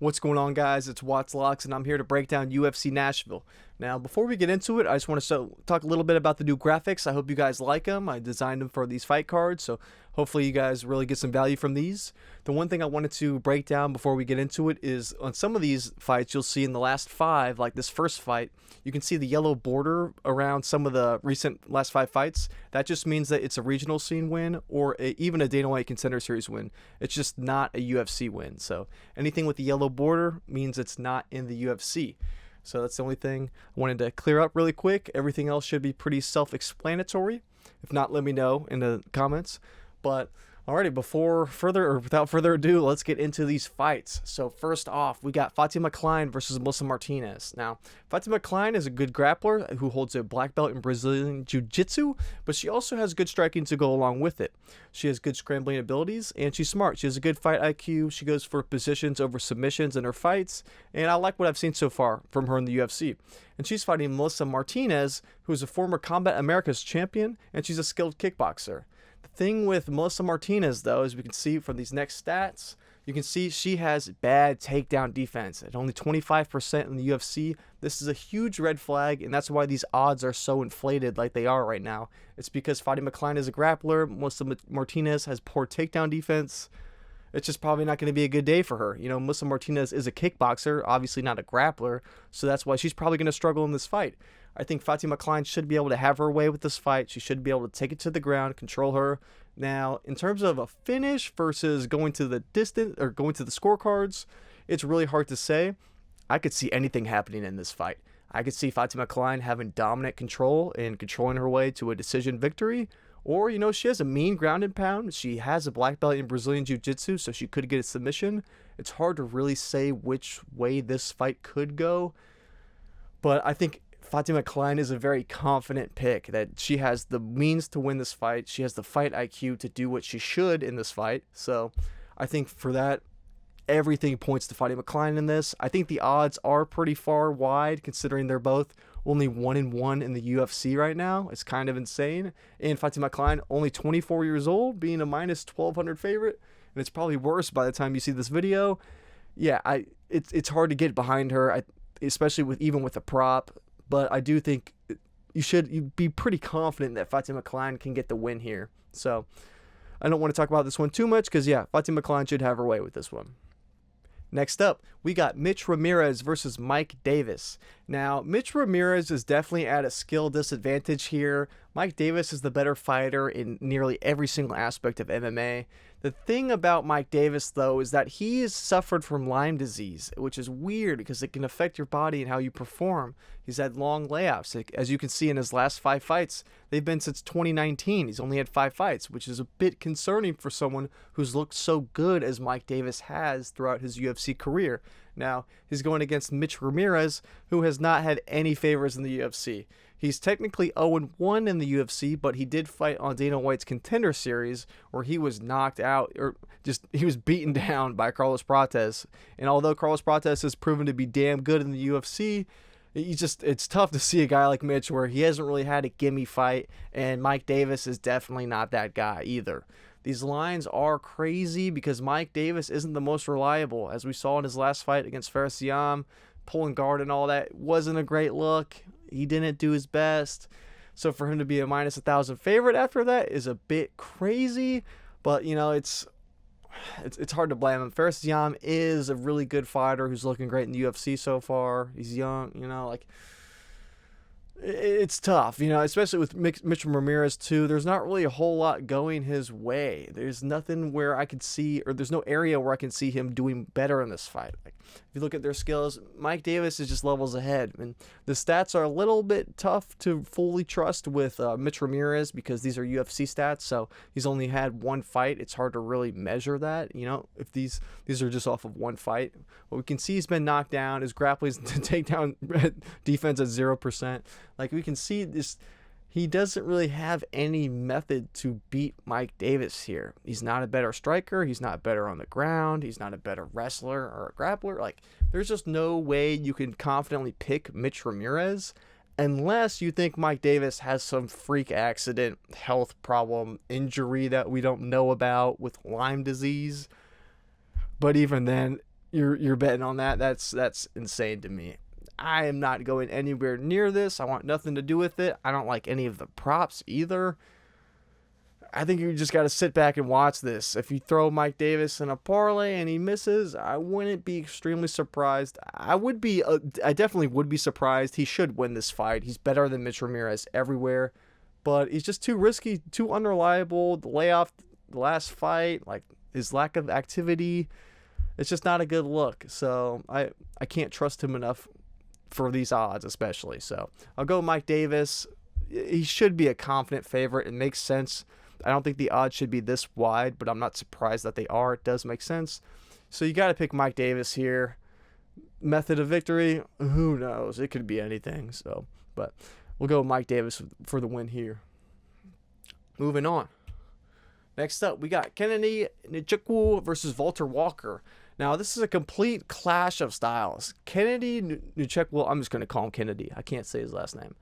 What's going on, guys? It's Watts Locks, and I'm here to break down UFC Nashville. Now, before we get into it, I just want to talk a little bit about the new graphics. I hope you guys like them. I designed them for these fight cards, so hopefully you guys really get some value from these. The one thing I wanted to break down before we get into it is on some of these fights, you'll see in the last five, like this first fight, you can see the yellow border around some of the recent last five fights. That just means that it's a regional scene win or even a Dana White Contender Series win. It's just not a UFC win. So anything with the yellow border means it's not in the UFC. So that's the only thing I wanted to clear up really quick. Everything else should be pretty self-explanatory. If not, let me know in the comments. But alrighty, without further ado, let's get into these fights. So first off, we got Fatima Kline versus Melissa Martinez. Now, Fatima Kline is a good grappler who holds a black belt in Brazilian Jiu-Jitsu, but she also has good striking to go along with it. She has good scrambling abilities, and she's smart. She has a good fight IQ. She goes for positions over submissions in her fights, and I like what I've seen so far from her in the UFC. And she's fighting Melissa Martinez, who is a former Combat Americas champion, and she's a skilled kickboxer. The thing with Melissa Martinez, though, as we can see from these next stats, you can see she has bad takedown defense at only 25% in the UFC. This is a huge red flag, and that's why these odds are so inflated like they are right now. It's because Fatima Kline is a grappler. Melissa Martinez has poor takedown defense. It's just probably not going to be a good day for her. You know, Melissa Martinez is a kickboxer, obviously not a grappler, so that's why she's probably going to struggle in this fight. I think Fatima Kline should be able to have her way with this fight. She should be able to take it to the ground, control her. Now, in terms of a finish versus going to the distance or going to the scorecards, it's really hard to say. I could see anything happening in this fight. I could see Fatima Kline having dominant control and controlling her way to a decision victory. Or, you know, she has a mean ground and pound. She has a black belt in Brazilian Jiu-Jitsu, so she could get a submission. It's hard to really say which way this fight could go. But I think Fatima Kline is a very confident pick that she has the means to win this fight. She has the fight IQ to do what she should in this fight. So I think for that, everything points to Fatima Kline in this. I think the odds are pretty far wide considering they're both only 1-1 in the UFC right now. It's kind of insane. And Fatima Kline, only 24 years old, being a minus 1,200 favorite. And it's probably worse by the time you see this video. Yeah, it's hard to get behind her, especially with the prop. But I do think you'd be pretty confident that Fatima Kline can get the win here. So I don't want to talk about this one too much because, yeah, Fatima Kline should have her way with this one. Next up, we got Mitch Ramirez versus Mike Davis. Now, Mitch Ramirez is definitely at a skill disadvantage here. Mike Davis is the better fighter in nearly every single aspect of MMA. The thing about Mike Davis, though, is that he has suffered from Lyme disease, which is weird because it can affect your body and how you perform. He's had long layoffs. As you can see in his last five fights, they've been since 2019. He's only had 5 fights, which is a bit concerning for someone who's looked so good as Mike Davis has throughout his UFC career. Now, he's going against Mitch Ramirez, who has not had any favors in the UFC. He's technically 0-1 in the UFC, but he did fight on Dana White's Contender Series, where he was knocked out, he was beaten down by Carlos Prates. And although Carlos Prates has proven to be damn good in the UFC, it's tough to see a guy like Mitch where he hasn't really had a gimme fight, and Mike Davis is definitely not that guy either. These lines are crazy because Mike Davis isn't the most reliable. As we saw in his last fight against Farasiam, pulling guard and all that wasn't a great look. He didn't do his best. So for him to be a minus 1,000 favorite after that is a bit crazy. But, you know, it's hard to blame him. Farasiam is a really good fighter who's looking great in the UFC so far. He's young, you know, like it's tough, you know, especially with Mitch Ramirez too. There's not really a whole lot going his way. There's nothing where I can see, or there's no area where I can see him doing better in this fight. Like, if you look at their skills, Mike Davis is just levels ahead. And the stats are a little bit tough to fully trust with Mitch Ramirez because these are UFC stats. So he's only had one fight. It's hard to really measure that, you know, if these are just off of one fight. But we can see he's been knocked down. His grappling takedown defense at 0%. Like, we can see this, he doesn't really have any method to beat Mike Davis here. He's not a better striker. He's not better on the ground. He's not a better wrestler or a grappler. Like, there's just no way you can confidently pick Mitch Ramirez unless you think Mike Davis has some freak accident, health problem, injury that we don't know about with Lyme disease. But even then, you're betting on that. That's insane to me. I am not going anywhere near this. I want nothing to do with it. I don't like any of the props either. I think you just got to sit back and watch this. If you throw Mike Davis in a parlay and he misses, I wouldn't be extremely surprised. I definitely would be surprised. He should win this fight. He's better than Mitch Ramirez everywhere, but he's just too risky, too unreliable. The layoff, the last fight, like his lack of activity, it's just not a good look. So I can't trust him enough for these odds, especially. So I'll go Mike Davis. He should be a confident favorite. It makes sense. I don't think the odds should be this wide, but I'm not surprised that they are. It does make sense. So you got to pick Mike Davis here. Method of victory, who knows? It could be anything. So, but we'll go with Mike Davis for the win here. Moving on. Next up, we got Kennedy Njokuani versus Valter Walker. Now, this is a complete clash of styles. Kennedy Njokuani, I'm just going to call him Kennedy. I can't say his last name.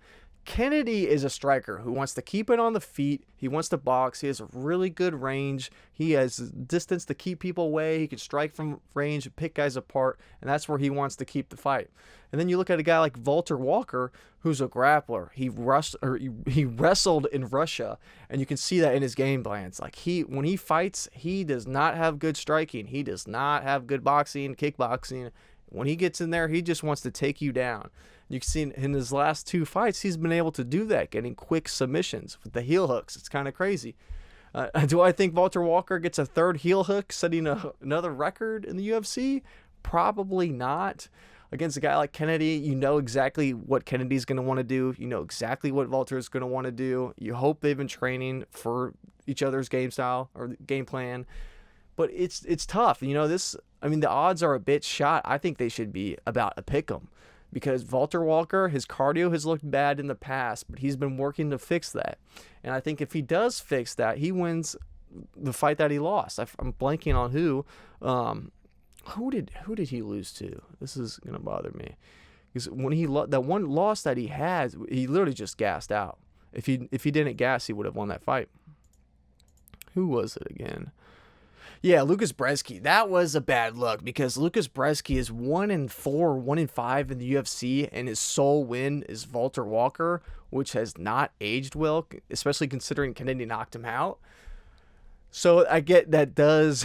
Kennedy is a striker who wants to keep it on the feet. He wants to box. He has a really good range. He has distance to keep people away. He can strike from range and pick guys apart, and that's where he wants to keep the fight. And then you look at a guy like Valter Walker, who's a grappler. He wrestled in Russia, and you can see that in his game plans. Like when he fights, he does not have good striking. He does not have good boxing, kickboxing. When he gets in there, he just wants to take you down. You can see in his last 2 fights, he's been able to do that, getting quick submissions with the heel hooks. It's kind of crazy. Do I think Valter Walker gets a 3rd heel hook, setting another record in the UFC? Probably not. Against a guy like Kennedy, you know exactly what Kennedy's going to want to do. You know exactly what Valter is going to want to do. You hope they've been training for each other's game style or game plan. But it's tough. You know, the odds are a bit shot. I think they should be about a pick 'em. Because Valter Walker, his cardio has looked bad in the past, but he's been working to fix that. And I think if he does fix that, he wins the fight that he lost. I'm blanking on who. Who did he lose to? This is gonna bother me. Because when that one loss that he had, he literally just gassed out. If he didn't gas, he would have won that fight. Who was it again? Yeah, Lucas Brzeski. That was a bad look because Lucas Brzeski is 1-4, 1-5 in the UFC, and his sole win is Valter Walker, which has not aged well, especially considering Kennedy knocked him out. So I get that does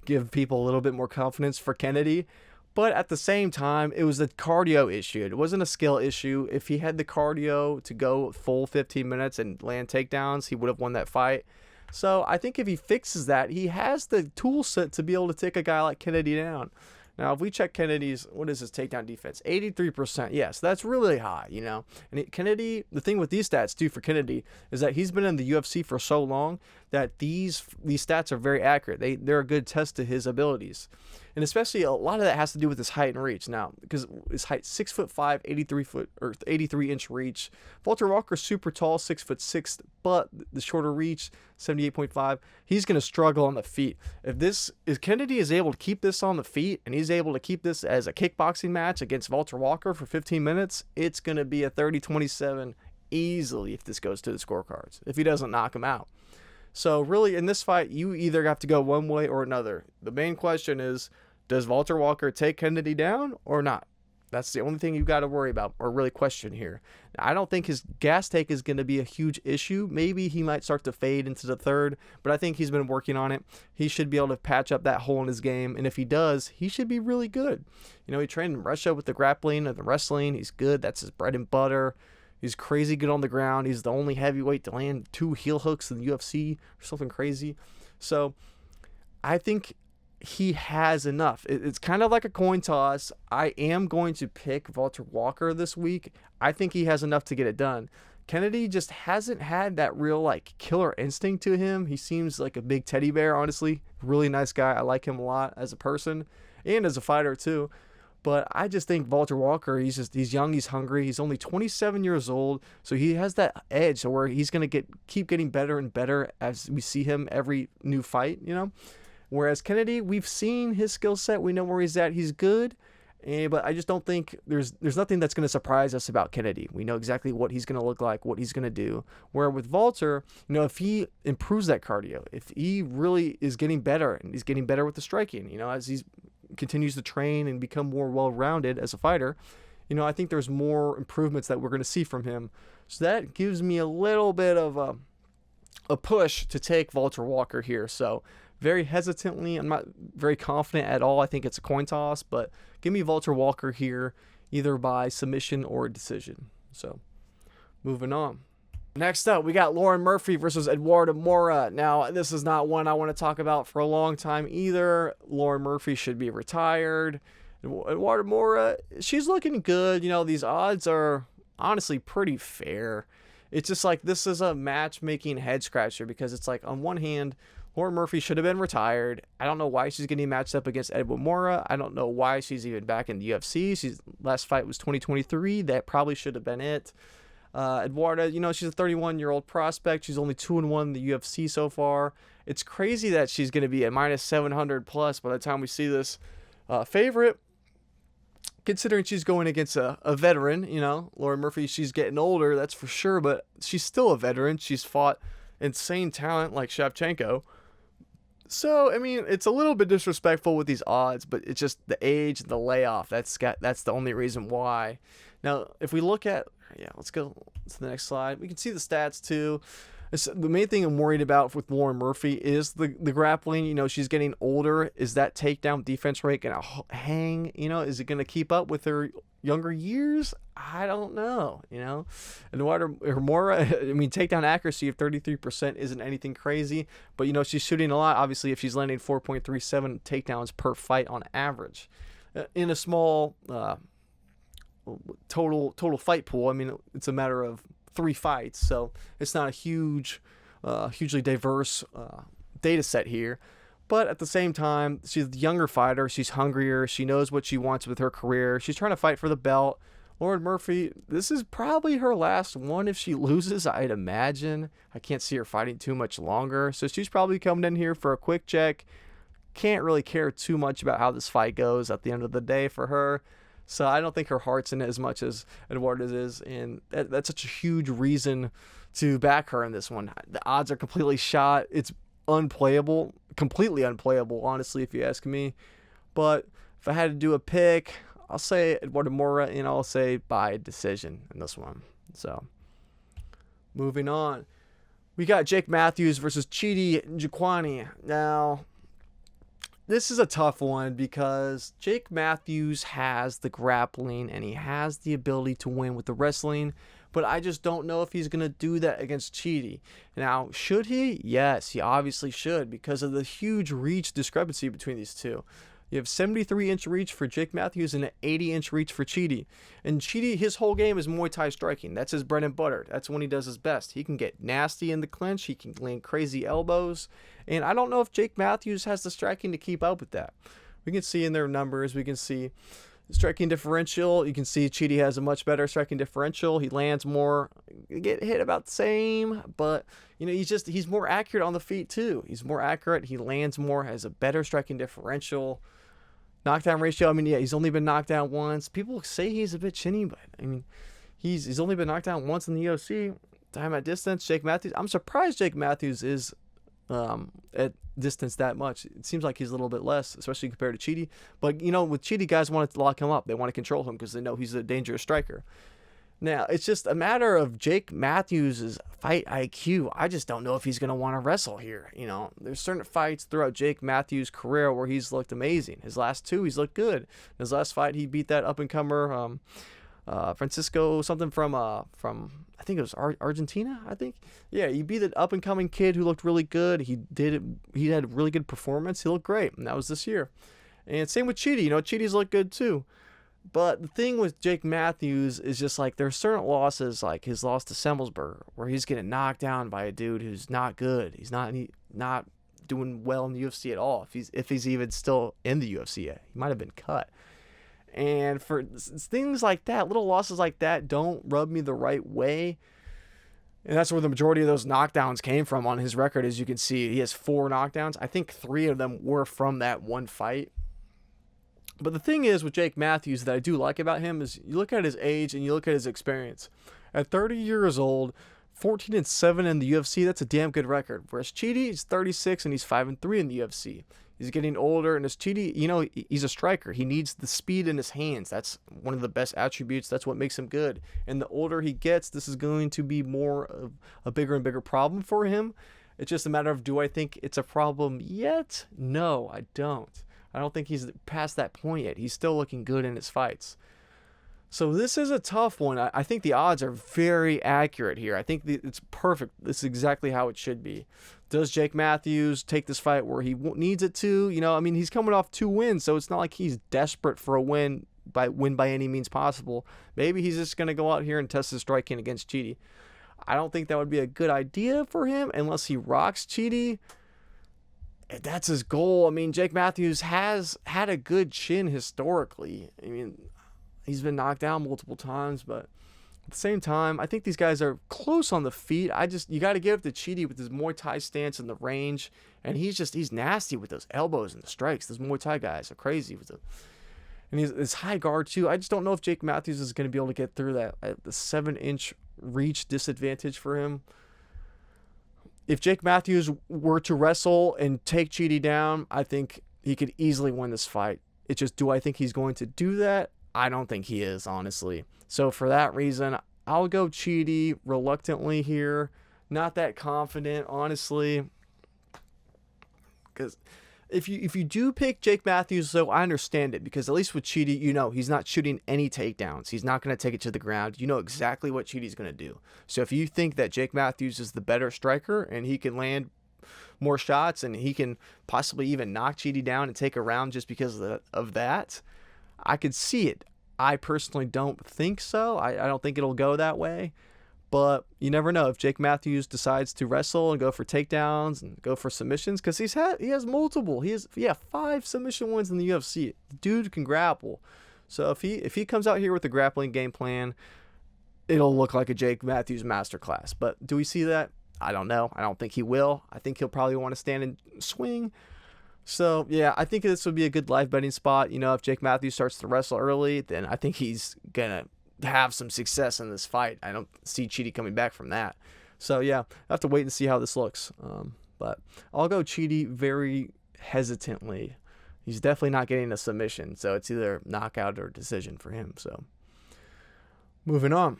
give people a little bit more confidence for Kennedy, but at the same time, it was a cardio issue. It wasn't a skill issue. If he had the cardio to go full 15 minutes and land takedowns, he would have won that fight. So I think if he fixes that, he has the tool set to be able to take a guy like Kennedy down. Now, if we check Kennedy's, what is his takedown defense? 83%. Yes, that's really high, you know. And Kennedy, the thing with these stats, too, for Kennedy, is that he's been in the UFC for so long that these stats are very accurate. They're a good test to his abilities. And especially a lot of that has to do with his height and reach. Now, because his height, 6'5", 83-inch reach. Valter Walker's super tall, 6'6", but the shorter reach, 78.5. He's going to struggle on the feet. If Kennedy is able to keep this on the feet and he's able to keep this as a kickboxing match against Valter Walker for 15 minutes, it's going to be a 30-27 easily if this goes to the scorecards, if he doesn't knock him out. So really, in this fight, you either have to go one way or another. The main question is, does Valter Walker take Kennedy down or not? That's the only thing you've got to worry about or really question here. I don't think his gas take is going to be a huge issue. Maybe he might start to fade into the 3rd, but I think he's been working on it. He should be able to patch up that hole in his game, and if he does, he should be really good. You know, he trained in Russia with the grappling and the wrestling. He's good. That's his bread and butter. He's crazy good on the ground. He's the only heavyweight to land 2 heel hooks in the UFC or something crazy. So I think he has enough. It's kind of like a coin toss. I am going to pick Valter Walker this week. I think he has enough to get it done. Kennedy just hasn't had that real killer instinct to him. He seems like a big teddy bear, honestly. Really nice guy. I like him a lot as a person and as a fighter too. But I just think Valter Walker, he's young, he's hungry, he's only 27 years old, so he has that edge where he's going to keep getting better and better as we see him every new fight, you know? Whereas Kennedy, we've seen his skill set, we know where he's at, he's good, but I just don't think there's nothing that's going to surprise us about Kennedy. We know exactly what he's going to look like, what he's going to do. Where with Valter, you know, if he improves that cardio, if he really is getting better and he's getting better with the striking, you know, as he's continues to train and become more well-rounded as a fighter, I think there's more improvements that we're going to see from him. So that gives me a little bit of a push to take Valter Walker here. So very hesitantly, I'm not very confident at all. I think it's a coin toss, but give me Valter Walker here, either by submission or decision. So moving on. Next up, we got Lauren Murphy versus Eduarda Moura. Now, this is not one I want to talk about for a long time either. Lauren Murphy should be retired. Eduarda Moura, she's looking good. These odds are honestly pretty fair. It's just like this is a matchmaking head scratcher because it's like, on one hand, Lauren Murphy should have been retired. I don't know why she's getting matched up against Eduarda Moura. I don't know why she's even back in the UFC. She's last fight was 2023. That probably should have been it. Eduarda, she's a 31-year-old prospect. She's only 2-1 in the UFC so far. It's crazy that she's going to be at minus 700 plus by the time we see this favorite, considering she's going against a veteran. Lauren Murphy, she's getting older, that's for sure, but she's still a veteran. She's fought insane talent like Shevchenko. So, it's a little bit disrespectful with these odds, but it's just the age and the layoff. That's the only reason why. Now, if we look at, let's go to the next slide. We can see the stats too. The main thing I'm worried about with Lauren Murphy is the grappling. She's getting older. Is that takedown defense rate going to hang? Is it going to keep up with her younger years? I don't know. Eduarda Moura, takedown accuracy of 33% isn't anything crazy, but she's shooting a lot. Obviously, if she's landing 4.37 takedowns per fight on average, in a small total fight pool. It's a matter of 3 fights, so it's not a hugely diverse data set here. But at the same time, she's a younger fighter. She's hungrier. She knows what she wants with her career. She's trying to fight for the belt. Lauren Murphy, this is probably her last one if she loses, I'd imagine. I can't see her fighting too much longer. So she's probably coming in here for a quick check. Can't really care too much about how this fight goes at the end of the day for her. So I don't think her heart's in it as much as Eduarda's is, and that's such a huge reason to back her in this one. The odds are completely shot. It's unplayable, completely unplayable, honestly, if you ask me. But if I had to do a pick, I'll say Eduarda Moura, and I'll say by decision in this one. So moving on. We got Jake Matthews versus Chidi Njokuani. Now, this is a tough one because Jake Matthews has the grappling and he has the ability to win with the wrestling, but I just don't know if he's going to do that against Chidi. Now, should he? Yes, he obviously should because of the huge reach discrepancy between these two. You have 73-inch reach for Jake Matthews and an 80-inch reach for Chidi. And Chidi, his whole game is Muay Thai striking. That's his bread and butter. That's when he does his best. He can get nasty in the clinch. He can land crazy elbows. And I don't know if Jake Matthews has the striking to keep up with that. We can see in their numbers. We can see striking differential. You can see Chidi has a much better striking differential. He lands more. Get hit about the same. But, he's more accurate on the feet too. He's more accurate. He lands more. Has a better striking differential. Knockdown ratio, he's only been knocked down once. People say he's a bit chinny, but he's only been knocked down once in the UFC. Time at distance, Jake Matthews. I'm surprised Jake Matthews is at distance that much. It seems like he's a little bit less, especially compared to Chidi. But with Chidi, guys want to lock him up. They want to control him because they know he's a dangerous striker. Now, it's just a matter of Jake Matthews' fight IQ. I just don't know if he's going to want to wrestle here. There's certain fights throughout Jake Matthews' career where he's looked amazing. His last 2, he's looked good. His last fight, he beat that up-and-comer Francisco something from I think it was Argentina, I think. Yeah, he beat an up-and-coming kid who looked really good. He had a really good performance. He looked great, and that was this year. And same with Chidi. Chidi's looked good too. But the thing with Jake Matthews is just like there's certain losses, like his loss to Semmelsberger, where he's getting knocked down by a dude who's not good. He's not doing well in the UFC at all. If he's even still in the UFC yet, he might have been cut. And for things like that, little losses like that don't rub me the right way. And that's where the majority of those knockdowns came from on his record. As you can see, he has 4 knockdowns. I think 3 of them were from that one fight. But the thing is with Jake Matthews that I do like about him is you look at his age and you look at his experience. At 30 years old, 14-7 in the UFC. That's a damn good record. Whereas Chidi is 36 and he's 5-3 in the UFC. He's getting older, and as Chidi, he's a striker. He needs the speed in his hands. That's one of the best attributes. That's what makes him good. And the older he gets, this is going to be more of a bigger and bigger problem for him. It's just a matter of, do I think it's a problem yet? No, I don't. I don't think he's past that point yet. He's still looking good in his fights. So this is a tough one. I think the odds are very accurate here. I think it's perfect. This is exactly how it should be. Does Jake Matthews take this fight where he needs it to? He's coming off 2 wins, so it's not like he's desperate for a win by any means possible. Maybe he's just going to go out here and test his striking against Chidi. I don't think that would be a good idea for him unless he rocks Chidi. That's his goal. Jake Matthews has had a good chin historically. He's been knocked down multiple times, but at the same time, I think these guys are close on the feet. You got to give it to Chidi with his Muay Thai stance and the range, and he's nasty with those elbows and the strikes. Those Muay Thai guys are crazy with it. And his high guard too. I just don't know if Jake Matthews is going to be able to get through that the 7-inch reach disadvantage for him. If Jake Matthews were to wrestle and take Chidi down, I think he could easily win this fight. It's just, do I think he's going to do that? I don't think he is, honestly. So for that reason, I'll go Chidi reluctantly here. Not that confident, honestly. Because if you do pick Jake Matthews, though, I understand it. Because at least with Chidi, he's not shooting any takedowns. He's not going to take it to the ground. You know exactly what Chidi's going to do. So if you think that Jake Matthews is the better striker and he can land more shots and he can possibly even knock Chidi down and take a round just because of that, I could see it. I personally don't think so. I don't think it'll go that way. But you never know if Jake Matthews decides to wrestle and go for takedowns and go for submissions, because he has multiple. He has 5 submission wins in the UFC. The dude can grapple. So if he comes out here with a grappling game plan, it'll look like a Jake Matthews masterclass. But do we see that? I don't know. I don't think he will. I think he'll probably want to stand and swing. So, yeah, I think this would be a good live betting spot. If Jake Matthews starts to wrestle early, then I think he's going to have some success in this fight. I don't see Chidi coming back from that. So, yeah, I have to wait and see how this looks. But I'll go Chidi very hesitantly. He's definitely not getting a submission, so it's either knockout or decision for him. So, moving on.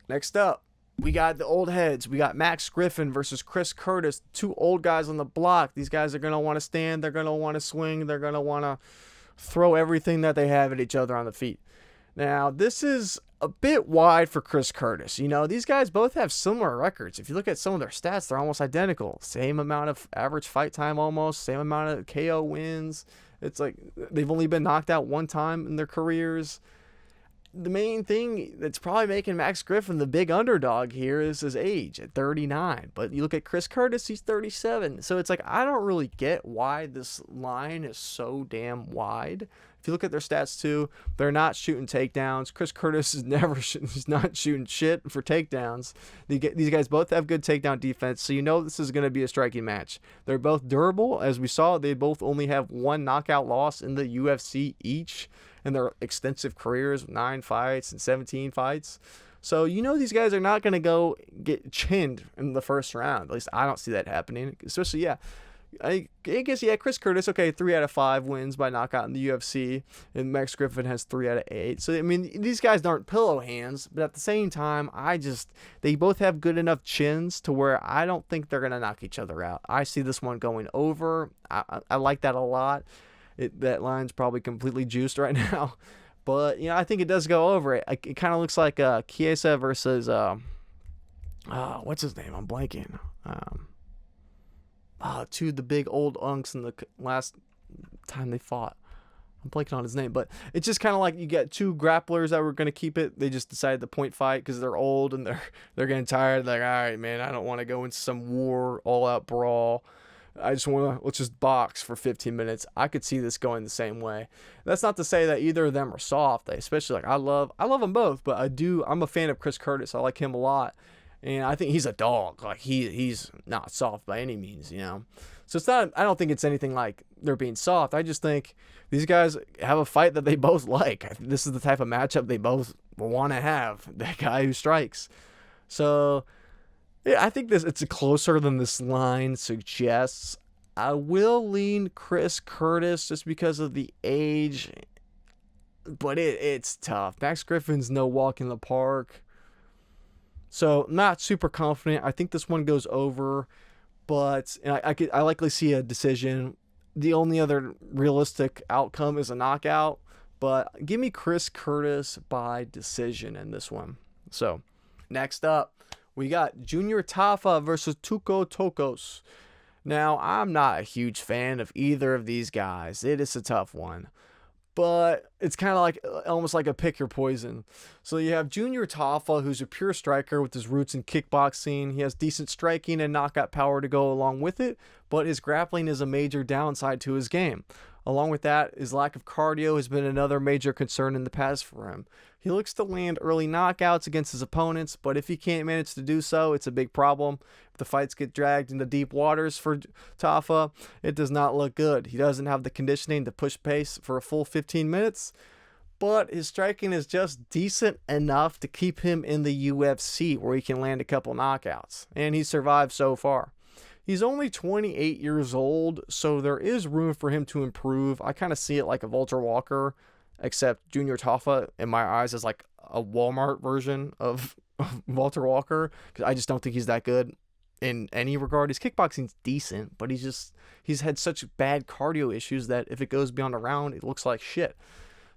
Next up, we got the old heads. We got Max Griffin versus Chris Curtis. 2 old guys on the block. These guys are going to want to stand. They're going to want to swing. They're going to want to throw everything that they have at each other on the feet. Now, this is a bit wide for Chris Curtis. These guys both have similar records. If you look at some of their stats, they're almost identical. Same amount of average fight time almost. Same amount of KO wins. It's like they've only been knocked out 1 time in their careers. The main thing that's probably making Max Griffin the big underdog here is his age at 39. But you look at Chris Curtis, he's 37. So it's like, I don't really get why this line is so damn wide. If you look at their stats too, they're not shooting takedowns. Chris Curtis is he's not shooting shit for takedowns. These guys both have good takedown defense, so this is going to be a striking match. They're both durable. As we saw, they both only have 1 knockout loss in the UFC each in their extensive careers, 9 fights and 17 fights. So these guys are not going to go get chinned in the first round. At least I don't see that happening. Especially, I guess, Chris Curtis, 3 out of 5 wins by knockout in the UFC, and Max Griffin has 3 out of 8. So, these guys aren't pillow hands, but at the same time, they both have good enough chins to where I don't think they're going to knock each other out. I see this one going over. I like that a lot. That line's probably completely juiced right now. But, I think it does go over. It kind of looks like Chiesa versus, what's his name? I'm blanking. 2 the big old unks in the last time they fought. I'm blanking on his name. But it's just kind of like you get 2 grapplers that were going to keep it. They just decided to point fight because they're old and they're getting tired. Like, all right, man, I don't want to go into some war, all-out brawl. Let's just box for 15 minutes. I could see this going the same way. That's not to say that either of them are soft. Especially, I love them both, but I'm a fan of Chris Curtis. I like him a lot. And I think he's a dog. He's not soft by any means, So it's not, I don't think it's anything like they're being soft. I just think these guys have a fight that they both like. This is the type of matchup they both want to have. That guy who strikes. So Yeah, I think it's closer than this line suggests. I will lean Chris Curtis just because of the age, but it's tough. Max Griffin's no walk in the park. So not super confident. I think this one goes over, but I likely see a decision. The only other realistic outcome is a knockout, but give me Chris Curtis by decision in this one. So next up, we got Junior Tafa versus Tuco Tokkos. Now, I'm not a huge fan of either of these guys. It is a tough one. But it's kind of like almost like a pick your poison. So you have Junior Tafa, who's a pure striker with his roots in kickboxing. He has decent striking and knockout power to go along with it, but his grappling is a major downside to his game. Along with that, his lack of cardio has been another major concern in the past for him. He looks to land early knockouts against his opponents, but if he can't manage to do so, it's a big problem. If the fights get dragged into deep waters for Tafa, it does not look good. He doesn't have the conditioning to push pace for a full 15 minutes, but his striking is just decent enough to keep him in the UFC where he can land a couple knockouts, and he's survived so far. He's only 28 years old, so there is room for him to improve. I kind of see it like a Valter Walker, except Junior Tafa, in my eyes, is like a Walmart version of Valter Walker, because I just don't think he's that good in any regard. His kickboxing's decent, but he's had such bad cardio issues that if it goes beyond a round, it looks like shit.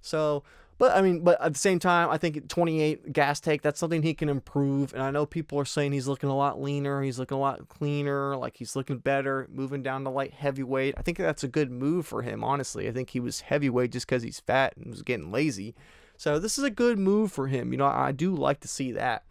So, but at the same time, I think 28 gas take, that's something he can improve. And I know people are saying he's looking a lot leaner, he's looking a lot cleaner, like he's looking better, moving down to light heavyweight. I think that's a good move for him, honestly. I think he was heavyweight just because he's fat and was getting lazy. So this is a good move for him. I do like to see that.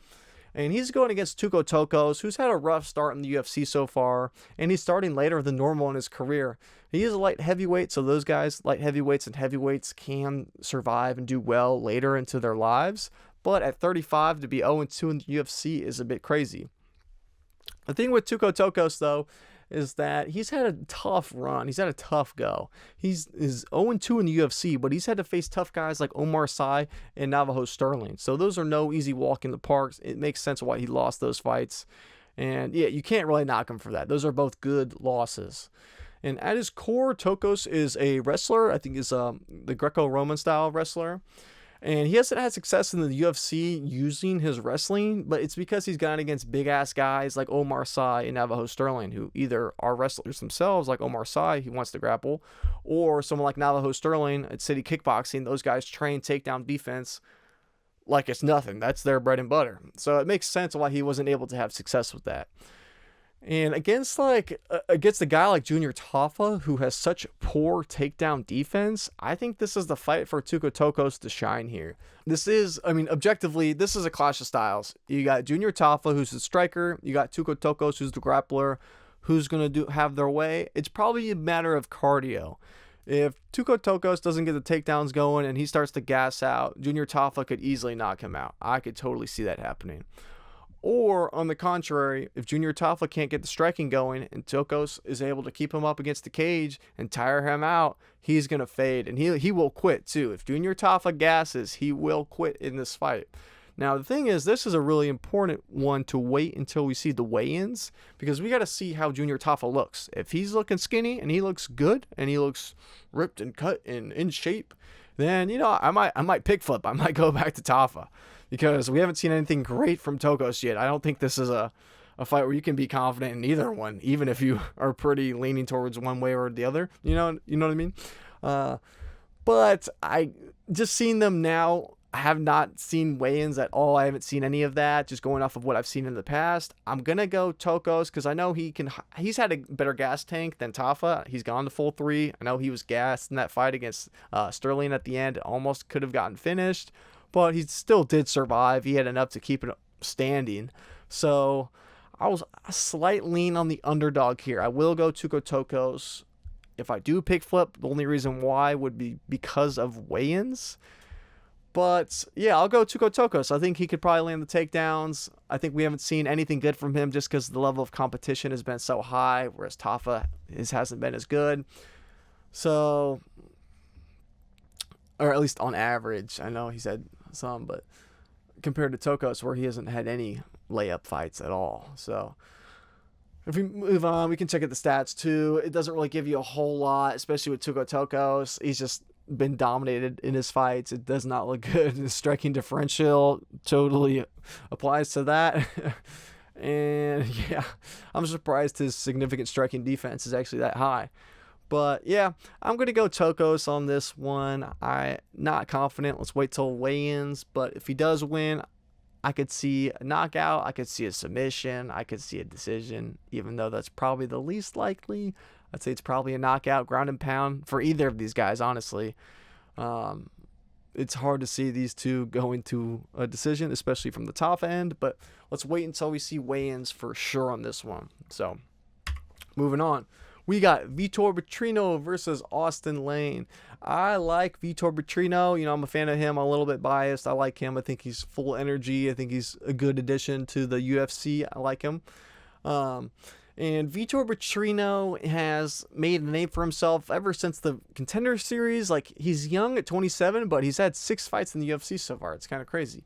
And he's going against Tuco Tokkos, who's had a rough start in the UFC so far, and he's starting later than normal in his career. He is a light heavyweight, so those guys, light heavyweights and heavyweights, can survive and do well later into their lives. But at 35, to be 0-2 in the UFC is a bit crazy. The thing with Tuco Tokkos, though, is that he's had a tough run. He's had a tough go. He's 0-2 in the UFC, but he's had to face tough guys like Omar Sy and Navajo Sterling. So those are no easy walk in the park. It makes sense why he lost those fights. And yeah, you can't really knock him for that. Those are both good losses. And at his core, Tokkos is a wrestler. I think he's the Greco-Roman style wrestler. And he hasn't had success in the UFC using his wrestling, but it's because he's gone against big-ass guys like Omar Sy and Navajo Sterling, who either are wrestlers themselves, like Omar Sy, he wants to grapple, or someone like Navajo Sterling at City Kickboxing. Those guys train takedown defense like it's nothing. That's their bread and butter. So it makes sense why he wasn't able to have success with that. And against a guy like Junior Tafa, who has such poor takedown defense, I think this is the fight for Tuco Tokkos to shine here. Objectively, this is a clash of styles. You got Junior Tafa, who's the striker. You got Tuco Tokkos, who's the grappler, who's going to have their way. It's probably a matter of cardio. If Tuco Tokkos doesn't get the takedowns going and he starts to gas out, Junior Tafa could easily knock him out. I could totally see that happening. Or, on the contrary, if Junior Tafa can't get the striking going and Tokkos is able to keep him up against the cage and tire him out, he's going to fade. And he will quit, too. If Junior Tafa gasses, he will quit in this fight. Now, the thing is, this is a really important one to wait until we see the weigh-ins, because we got to see how Junior Tafa looks. If he's looking skinny and he looks good and he looks ripped and cut and in shape, then, I might pick flip. I might go back to Tafa, because we haven't seen anything great from Tokkos yet. I don't think this is a fight where you can be confident in either one, even if you are pretty leaning towards one way or the other. You know what I mean? But I just seen them now. I have not seen weigh-ins at all. I haven't seen any of that, just going off of what I've seen in the past. I'm going to go Tokkos because I know he's had a better gas tank than Tafa. He's gone to full 3. I know he was gassed in that fight against Sterling at the end. Almost could have gotten finished, but he still did survive. He had enough to keep it standing. So I was a slight lean on the underdog here. I will go Tuco Tokkos. If I do pick flip, the only reason why would be because of weigh-ins. But yeah, I'll go Tuco Tokkos. I think he could probably land the takedowns. I think we haven't seen anything good from him just because the level of competition has been so high, whereas Tafa hasn't been as good. So, or at least on average. I know he's had some, but compared to Tokkos, where he hasn't had any layup fights at all. So if we move on, we can check out the stats too. It doesn't really give you a whole lot, especially with Tuco Tokkos. He's just been dominated in his fights. It does not look good. His striking differential totally applies to that. And yeah, I'm surprised his significant striking defense is actually that high. But yeah, I'm going to go Tokkos on this one. I'm not confident. Let's wait till weigh-ins. But if he does win, I could see a knockout. I could see a submission. I could see a decision, even though that's probably the least likely. I'd say it's probably a knockout, ground and pound for either of these guys, honestly. It's hard to see these two going to a decision, especially from the top end. But let's wait until we see weigh-ins for sure on this one. So moving on. We got Vitor Petrino versus Austen Lane. I like Vitor Petrino. I'm a fan of him. I'm a little bit biased. I like him. I think he's full energy. I think he's a good addition to the UFC. I like him. And Vitor Petrino has made a name for himself ever since the Contender Series. Like, he's young at 27, but he's had 6 fights in the UFC so far. It's kind of crazy.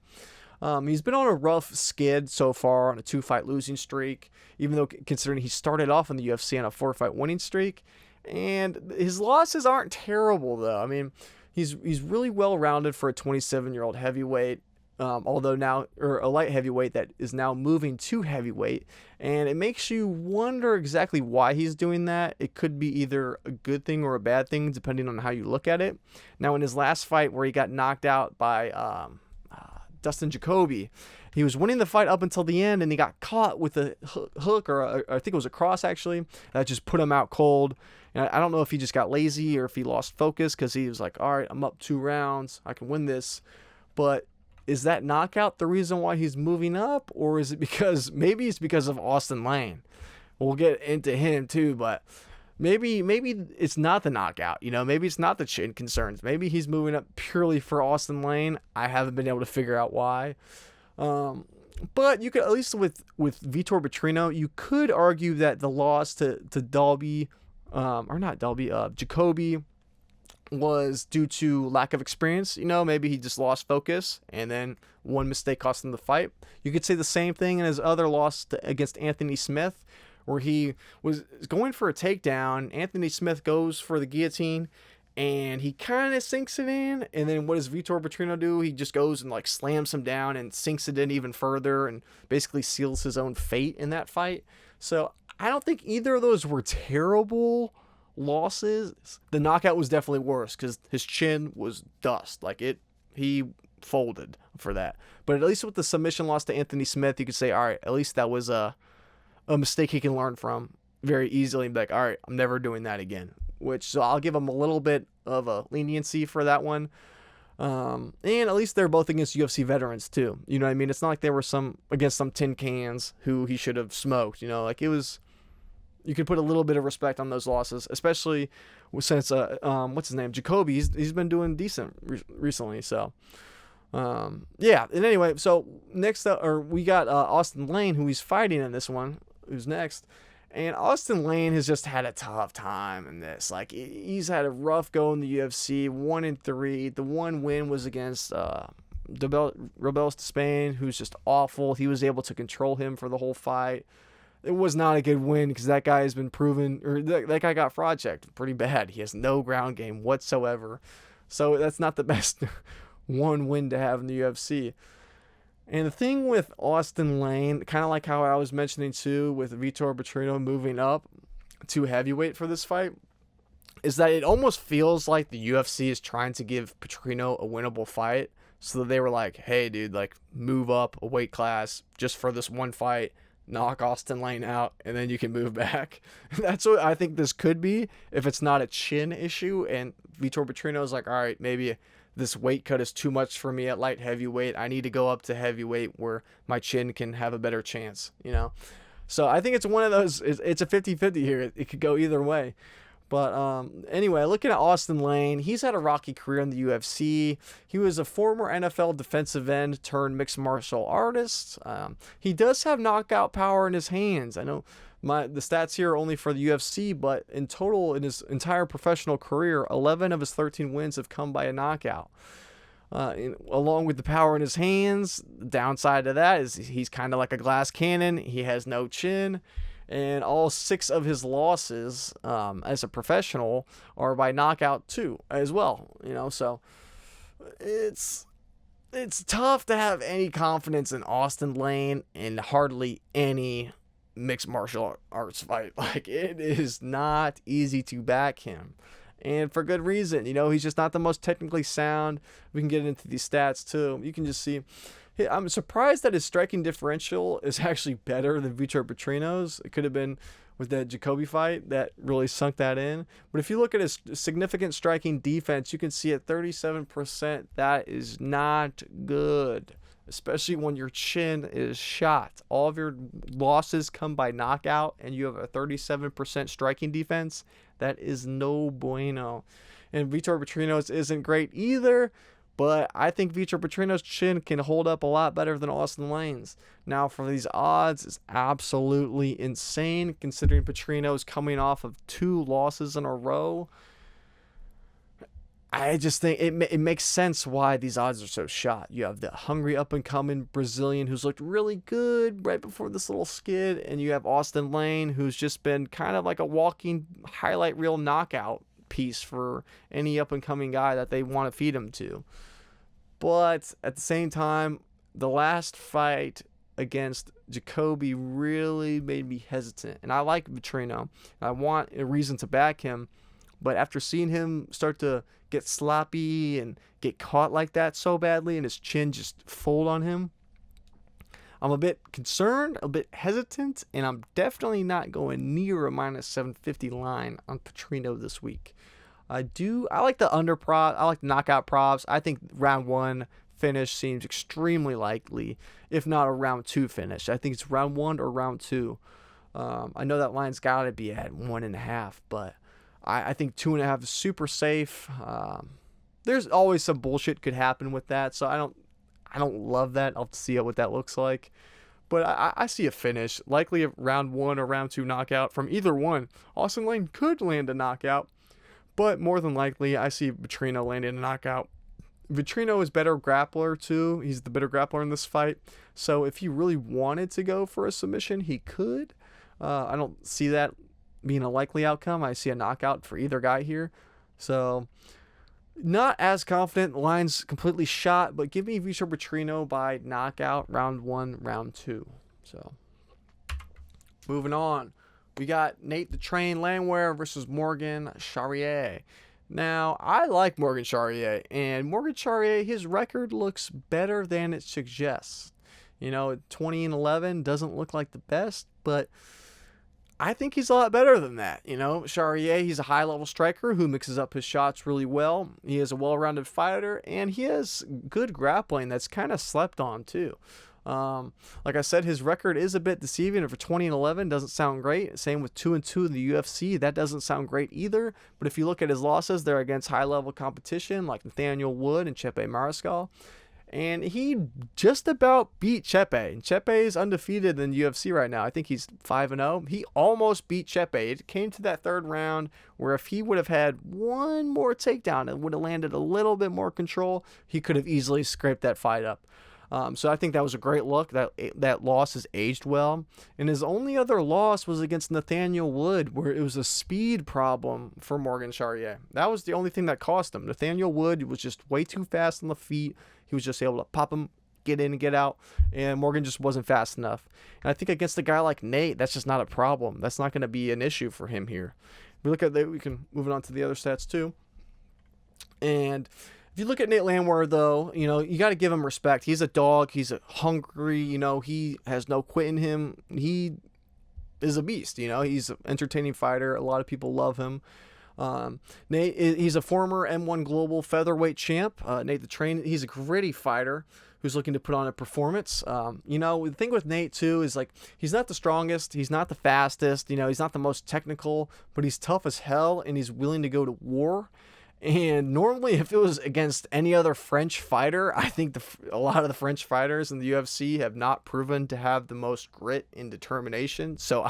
He's been on a rough skid so far on a 2-fight losing streak, even though considering he started off in the UFC on a 4-fight winning streak. And his losses aren't terrible, though. I mean, he's really well-rounded for a 27-year-old heavyweight, although now, or a light heavyweight that is now moving to heavyweight. And it makes you wonder exactly why he's doing that. It could be either a good thing or a bad thing, depending on how you look at it. Now, in his last fight where he got knocked out by Njokuani, he was winning the fight up until the end, and he got caught with a hook, or I think it was a cross actually, that just put him out cold. And I don't know if he just got lazy or if he lost focus, because he was like, all right, I'm up 2 rounds, I can win this. But is that knockout the reason why he's moving up, or is it because maybe it's because of Austen Lane? We'll get into him too, but maybe it's not the knockout. Maybe it's not the chin concerns. Maybe he's moving up purely for Austen Lane. I haven't been able to figure out why. But you could, at least with Vitor Petrino, you could argue that the loss to Jacoby was due to lack of experience. Maybe he just lost focus, and then one mistake cost him the fight. You could say the same thing in his other loss against Anthony Smith, where he was going for a takedown. Anthony Smith goes for the guillotine, and he kind of sinks it in. And then what does Vitor Petrino do? He just goes and slams him down and sinks it in even further, and basically seals his own fate in that fight. So I don't think either of those were terrible losses. The knockout was definitely worse because his chin was dust. He folded for that. But at least with the submission loss to Anthony Smith, you could say, all right, at least that was a mistake he can learn from very easily and be like, all right, I'm never doing that again. So I'll give him a little bit of a leniency for that one. And at least they're both against UFC veterans too. You know what I mean? It's not like they were against some tin cans who he should have smoked. It was. You can put a little bit of respect on those losses, especially since what's his name, Jacoby. He's been doing decent recently. So yeah. And anyway, so next up, we got Austen Lane, who he's fighting in this one. Who's next? And Austen Lane has just had a tough time in this. He's had a rough go in the UFC, 1-3. The one win was against Rebels to Spain, who's just awful. He was able to control him for the whole fight. It was not a good win because that guy has been proven, or that guy got fraud checked pretty bad. He has no ground game whatsoever. So that's not the best one win to have in the UFC. And the thing with Austen Lane, kind of like how I was mentioning too with Vitor Petrino moving up to heavyweight for this fight, is that it almost feels like the UFC is trying to give Petrino a winnable fight. So they were like, hey, dude, move up a weight class just for this one fight. Knock Austen Lane out, and then you can move back. That's what I think this could be if it's not a chin issue. And Vitor Petrino is like, all right, maybe this weight cut is too much for me at light heavyweight. I need to go up to heavyweight where my chin can have a better chance, So I think it's one of those, it's a 50-50 here. It could go either way. But anyway, looking at Austen Lane, he's had a rocky career in the UFC. He was a former NFL defensive end turned mixed martial artist. He does have knockout power in his hands. I know the stats here are only for the UFC, but in total, in his entire professional career, 11 of his 13 wins have come by a knockout. along with the power in his hands. The downside to that is he's kind of like a glass cannon. He has no chin. And all 6 of his losses as a professional are by knockout too, as well. So it's tough to have any confidence in Austen Lane in hardly any mixed martial arts fight. Like, it is not easy to back him. And for good reason. He's just not the most technically sound. We can get into these stats too. You can just see. I'm surprised that his striking differential is actually better than Vitor Petrino's. It could have been with that Jacoby fight that really sunk that in. But if you look at his significant striking defense, you can see at 37%, that is not good, especially when your chin is shot. All of your losses come by knockout, and you have a 37% striking defense. That is no bueno. And Vitor Petrino's isn't great either. But I think Vitor Petrino's chin can hold up a lot better than Austen Lane's. Now, for these odds, it's absolutely insane considering Petrino's coming off of 2 losses in a row. I just think it makes sense why these odds are so shot. You have the hungry up-and-coming Brazilian who's looked really good right before this little skid, and you have Austen Lane who's just been kind of like a walking highlight reel knockout piece for any up-and-coming guy that they want to feed him to. But at the same time, the last fight against Jacoby really made me hesitant. And I like Petrino. I want a reason to back him. But after seeing him start to get sloppy and get caught like that so badly and his chin just fold on him, I'm a bit concerned, a bit hesitant, and I'm definitely not going near a minus 750 line on Petrino this week. I like the under prop. I like the knockout props. I think round 1 finish seems extremely likely, if not a round 2 finish. I think it's round 1 or round 2. I know that line's got to be at 1.5, but I think 2.5 is super safe. There's always some bullshit could happen with that, so I don't love that. I'll have to see what that looks like. But I see a finish, likely a round 1 or round 2 knockout from either one. Austen Lane could land a knockout, but more than likely, I see Petrino landing a knockout. Petrino is better grappler too. He's the better grappler in this fight. So if he really wanted to go for a submission, he could. I don't see that being a likely outcome. I see a knockout for either guy here. So not as confident. The line's completely shot, but give me Vitor Petrino by knockout round 1, round 2. So moving on. We got Nate the Train Landwehr versus Morgan Charriere. Now, I like Morgan Charriere, and Morgan Charriere, his record looks better than it suggests. 20-11 doesn't look like the best, but I think he's a lot better than that. Charriere, he's a high-level striker who mixes up his shots really well. He is a well-rounded fighter, and he has good grappling that's kind of slept on, too. Like I said, his record is a bit deceiving. For 20-11, doesn't sound great. Same with 2-2 in the UFC. That doesn't sound great either. But if you look at his losses, they're against high-level competition like Nathaniel Wood and Chepe Mariscal. And he just about beat Chepe. And Chepe is undefeated in the UFC right now. I think he's 5-0. He almost beat Chepe. It came to that 3rd round where if he would have had one more takedown and would have landed a little bit more control, he could have easily scraped that fight up. So I think that was a great look. That loss has aged well. And his only other loss was against Nathaniel Wood, where it was a speed problem for Morgan Charriere. That was the only thing that cost him. Nathaniel Wood was just way too fast on the feet. He was just able to pop him, get in and get out, and Morgan just wasn't fast enough. And I think against a guy like Nate, that's just not a problem. That's not going to be an issue for him here. If we look at that, we can move on to the other stats too. And if you look at Nate Landwehr, though, you got to give him respect. He's a dog. He's hungry. He has no quit in him. He is a beast. He's an entertaining fighter. A lot of people love him. Nate, he's a former M1 Global featherweight champ. Nate the Train, he's a gritty fighter who's looking to put on a performance. The thing with Nate too is he's not the strongest, he's not the fastest, he's not the most technical, but he's tough as hell and he's willing to go to war. And normally, if it was against any other French fighter, I think a lot of the French fighters in the UFC have not proven to have the most grit and determination. So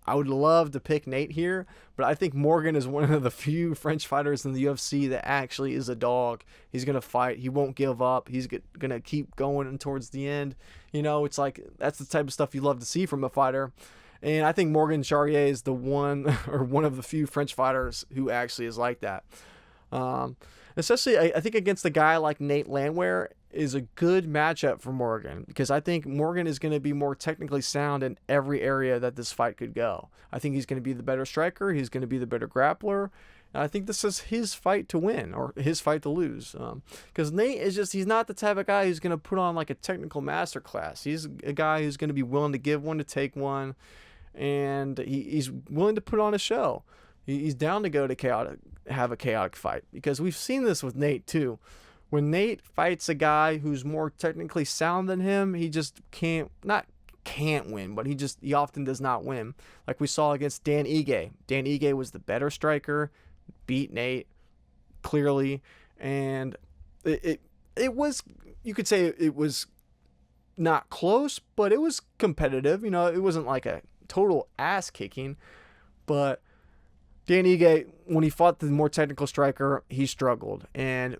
I would love to pick Nate here, but I think Morgan is one of the few French fighters in the UFC that actually is a dog. He's going to fight. He won't give up. He's going to keep going towards the end. You know, it's like that's the type of stuff you love to see from a fighter. And I think Morgan Charriere is the one or one of the few French fighters who actually is like that. Especially, I think against a guy like Nate Landwehr is a good matchup for Morgan, because I think Morgan is going to be more technically sound in every area that this fight could go. I think he's going to be the better striker. He's going to be the better grappler. And I think this is his fight to win, or his fight to lose. Because Nate is he's not the type of guy who's going to put on like a technical masterclass. He's a guy who's going to be willing to give one to take one, and he's willing to put on a show. He's down to go to have a chaotic fight, because we've seen this with Nate too. When Nate fights a guy who's more technically sound than him, he just can't win, but he often does not win. Like we saw against Dan Ige. Dan Ige was the better striker, beat Nate clearly, and it was, you could say it was not close, but it was competitive. You know, it wasn't like a total ass kicking, but Dan Ige, when he fought the more technical striker, he struggled. And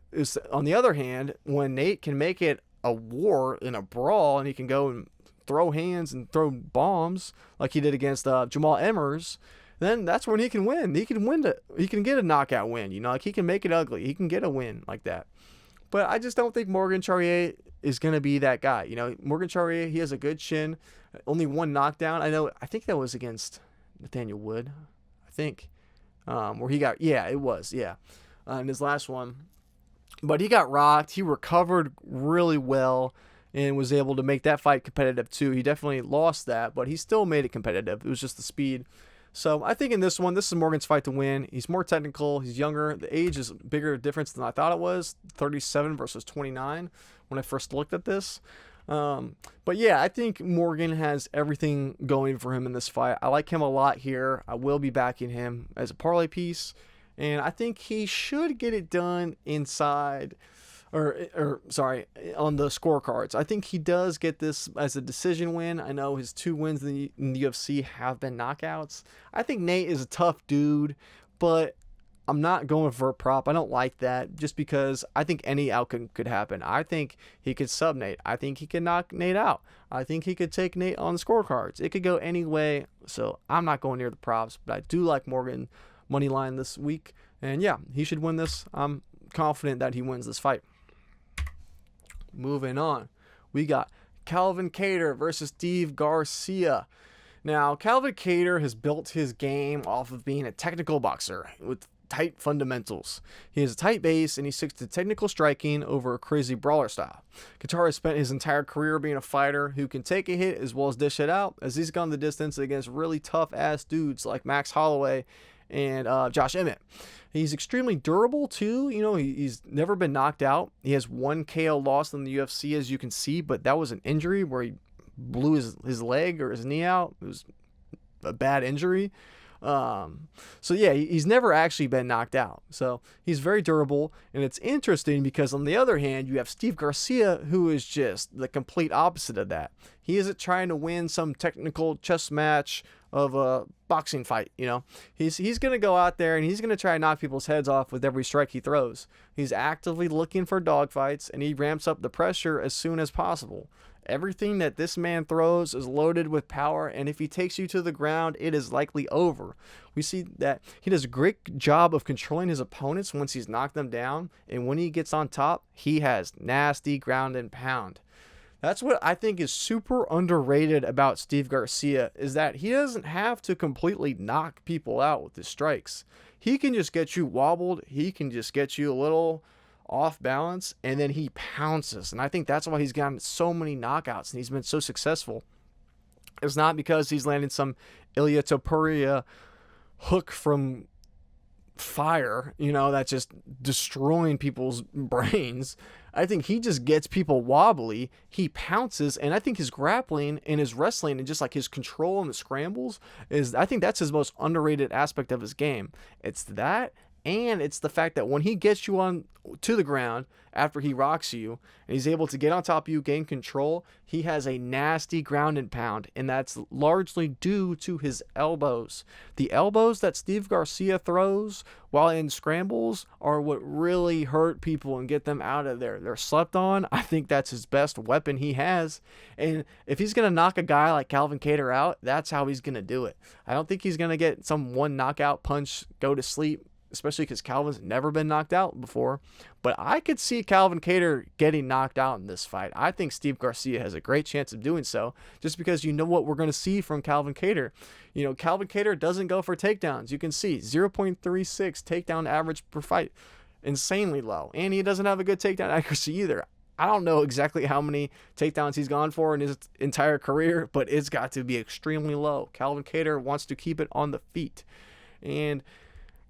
on the other hand, when Nate can make it a war in a brawl, and he can go and throw hands and throw bombs like he did against Jamal Emmers, then that's when he can win. He can get a knockout win. You know, like he can make it ugly. He can get a win like that. But I just don't think Morgan Charriere is going to be that guy. You know, Morgan Charriere, he has a good chin. Only one knockdown. I think that was against Nathaniel Wood. I think. Where he got, it was, in his last one. But he got rocked. He recovered really well and was able to make that fight competitive too. He definitely lost that, but he still made it competitive. It was just the speed. So I think in this one, this is Morgan's fight to win. He's more technical. He's younger. The age is a bigger difference than I thought it was. 37 versus 29 when I first looked at this. But yeah, I think Morgan has everything going for him in this fight. I like him a lot here. I will be backing him as a parlay piece, and I think he should get it done inside, on the scorecards. I think he does get this as a decision win. I know his 2 wins in the UFC have been knockouts. I think Nate is a tough dude, but I'm not going for a prop. I don't like that, just because I think any outcome could happen. I think he could sub Nate. I think he could knock Nate out. I think he could take Nate on the scorecards. It could go any way, so I'm not going near the props, but I do like Morgan money line this week. And yeah, he should win this. I'm confident that he wins this fight. Moving on, we got Calvin Kattar versus Steve Garcia. Now, Calvin Kattar has built his game off of being a technical boxer with tight fundamentals. He has a tight base, and he sticks to technical striking over a crazy brawler style. Kattar has spent his entire career being a fighter who can take a hit as well as dish it out, as he's gone the distance against really tough ass dudes like Max Holloway and Josh Emmett. He's extremely durable too. You know, he's never been knocked out. He has 1 KO loss in the UFC, as you can see, but that was an injury where he blew his leg or his knee out. It was a bad injury. So yeah, he's never actually been knocked out. So he's very durable, and it's interesting because on the other hand, you have Steve Garcia, who is just the complete opposite of that. He isn't trying to win some technical chess match of a boxing fight. You know, he's going to go out there and he's going to try and knock people's heads off with every strike he throws. He's actively looking for dogfights, and he ramps up the pressure as soon as possible. Everything that this man throws is loaded with power, and if he takes you to the ground, it is likely over. We see that he does a great job of controlling his opponents once he's knocked them down, and when he gets on top, he has nasty ground and pound. That's what I think is super underrated about Steve Garcia, is that he doesn't have to completely knock people out with his strikes. He can just get you wobbled. He can just get you a little off balance, and then he pounces. And I think that's why he's gotten so many knockouts and he's been so successful. It's not because he's landed some Ilia Topuria hook from fire, you know, that's just destroying people's brains. I think he just gets people wobbly. He pounces, and I think his grappling and his wrestling and just like his control and the scrambles I think that's his most underrated aspect of his game. It's that, And it's the fact that when he gets you on to the ground after he rocks you and he's able to get on top of you, gain control, he has a nasty ground and pound. And that's largely due to his elbows. The elbows that Steve Garcia throws while in scrambles are what really hurt people and get them out of there. They're slept on. I think that's his best weapon he has. And if he's going to knock a guy like Calvin Kattar out, that's how he's going to do it. I don't think he's going to get some one knockout punch, go to sleep, especially because Calvin's never been knocked out before. But I could see Calvin Kattar getting knocked out in this fight. I think Steve Garcia has a great chance of doing so, just because you know what we're going to see from Calvin Kattar. You know, Calvin Kattar doesn't go for takedowns. You can see 0.36 takedown average per fight. Insanely low. And he doesn't have a good takedown accuracy either. I don't know exactly how many takedowns he's gone for in his entire career, but it's got to be extremely low. Calvin Kattar wants to keep it on the feet. And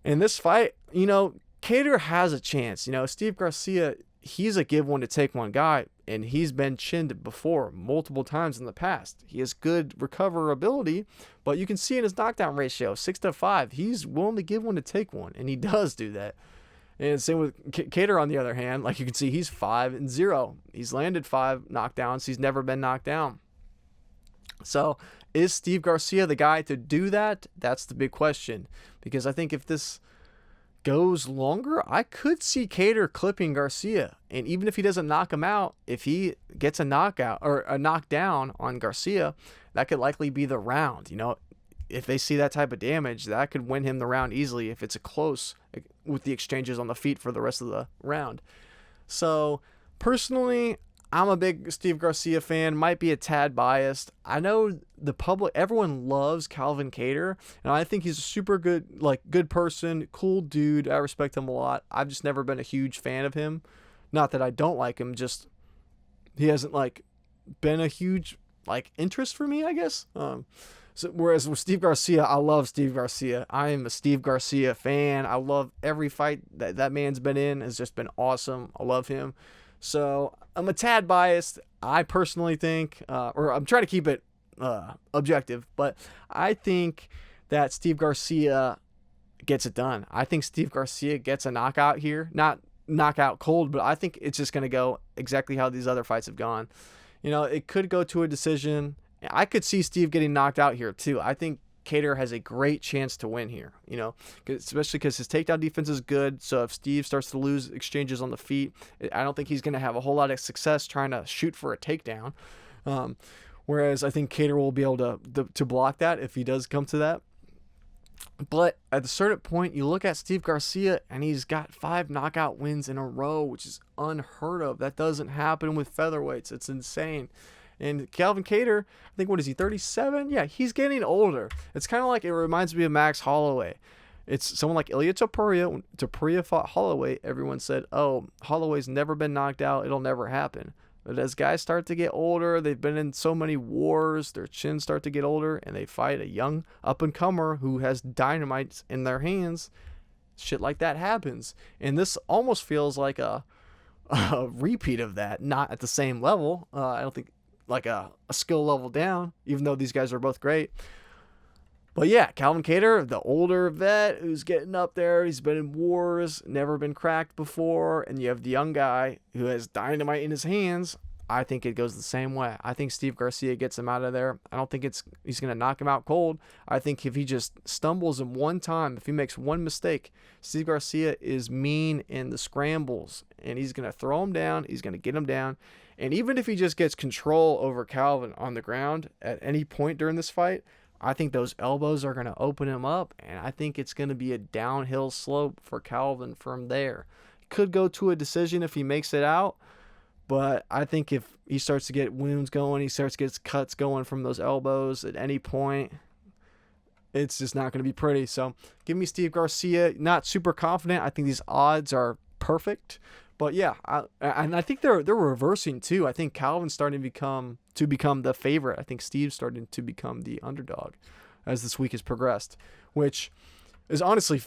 in this fight, you know, Kattar has a chance. You know, Steve Garcia, he's a give one to take one guy, and he's been chinned before multiple times in the past. He has good recoverability, but you can see in his knockdown ratio, 6-5, he's willing to give one to take one, and he does do that. And same with Kattar on the other hand. Like you can see, he's 5-0. He's landed 5 knockdowns. He's never been knocked down. So is Steve Garcia the guy to do that? That's the big question. Because I think if this goes longer, I could see Kattar clipping Garcia. And even if he doesn't knock him out, if he gets a knockout or a knockdown on Garcia, that could likely be the round. You know, if they see that type of damage, that could win him the round easily if it's a close with the exchanges on the feet for the rest of the round. So personally, I'm a big Steve Garcia fan, might be a tad biased. I know the public, everyone loves Calvin Kattar, and I think he's a super good, good person, cool dude. I respect him a lot. I've just never been a huge fan of him. Not that I don't like him, just he hasn't been a huge interest for me, I guess. So whereas with Steve Garcia, I love Steve Garcia. I am a Steve Garcia fan. I love every fight that man's been in. Has just been awesome. I love him. So I'm a tad biased. I personally think, or I'm trying to keep it objective, but I think that Steve Garcia gets it done. I think Steve Garcia gets a knockout here. Not knockout cold, but I think it's just going to go exactly how these other fights have gone. You know, it could go to a decision. I could see Steve getting knocked out here too. I think Kattar has a great chance to win here, you know, especially because his takedown defense is good. So if Steve starts to lose exchanges on the feet, I don't think he's going to have a whole lot of success trying to shoot for a takedown. Whereas I think Kattar will be able to block that if he does come to that. But at a certain point, you look at Steve Garcia and he's got 5 knockout wins in a row, which is unheard of. That doesn't happen with featherweights. It's insane. And Calvin Kattar, I think, what is he, 37? Yeah, he's getting older. It's kind of like, it reminds me of Max Holloway. It's someone like Ilya Topuria. When Topuria fought Holloway, everyone said, oh, Holloway's never been knocked out. It'll never happen. But as guys start to get older, they've been in so many wars, their chins start to get older, and they fight a young up-and-comer who has dynamite in their hands. Shit like that happens. And this almost feels like a repeat of that, not at the same level. I don't think a skill level down, even though these guys are both great. But yeah, Calvin Kattar, the older vet who's getting up there, he's been in wars, never been cracked before, and you have the young guy who has dynamite in his hands. I think it goes the same way. I think Steve Garcia gets him out of there. I don't think he's going to knock him out cold. I think if he just stumbles in one time, if he makes one mistake, Steve Garcia is mean in the scrambles, and he's going to throw him down, he's going to get him down. And even if he just gets control over Calvin on the ground at any point during this fight, I think those elbows are going to open him up, and I think it's going to be a downhill slope for Calvin from there. Could go to a decision if he makes it out, but I think if he starts to get wounds going, he starts to get cuts going from those elbows at any point, it's just not going to be pretty. So give me Steve Garcia. Not super confident. I think these odds are perfect. But yeah, I think they're reversing too. I think Calvin's starting to become the favorite. I think Steve's starting to become the underdog as this week has progressed, which is honestly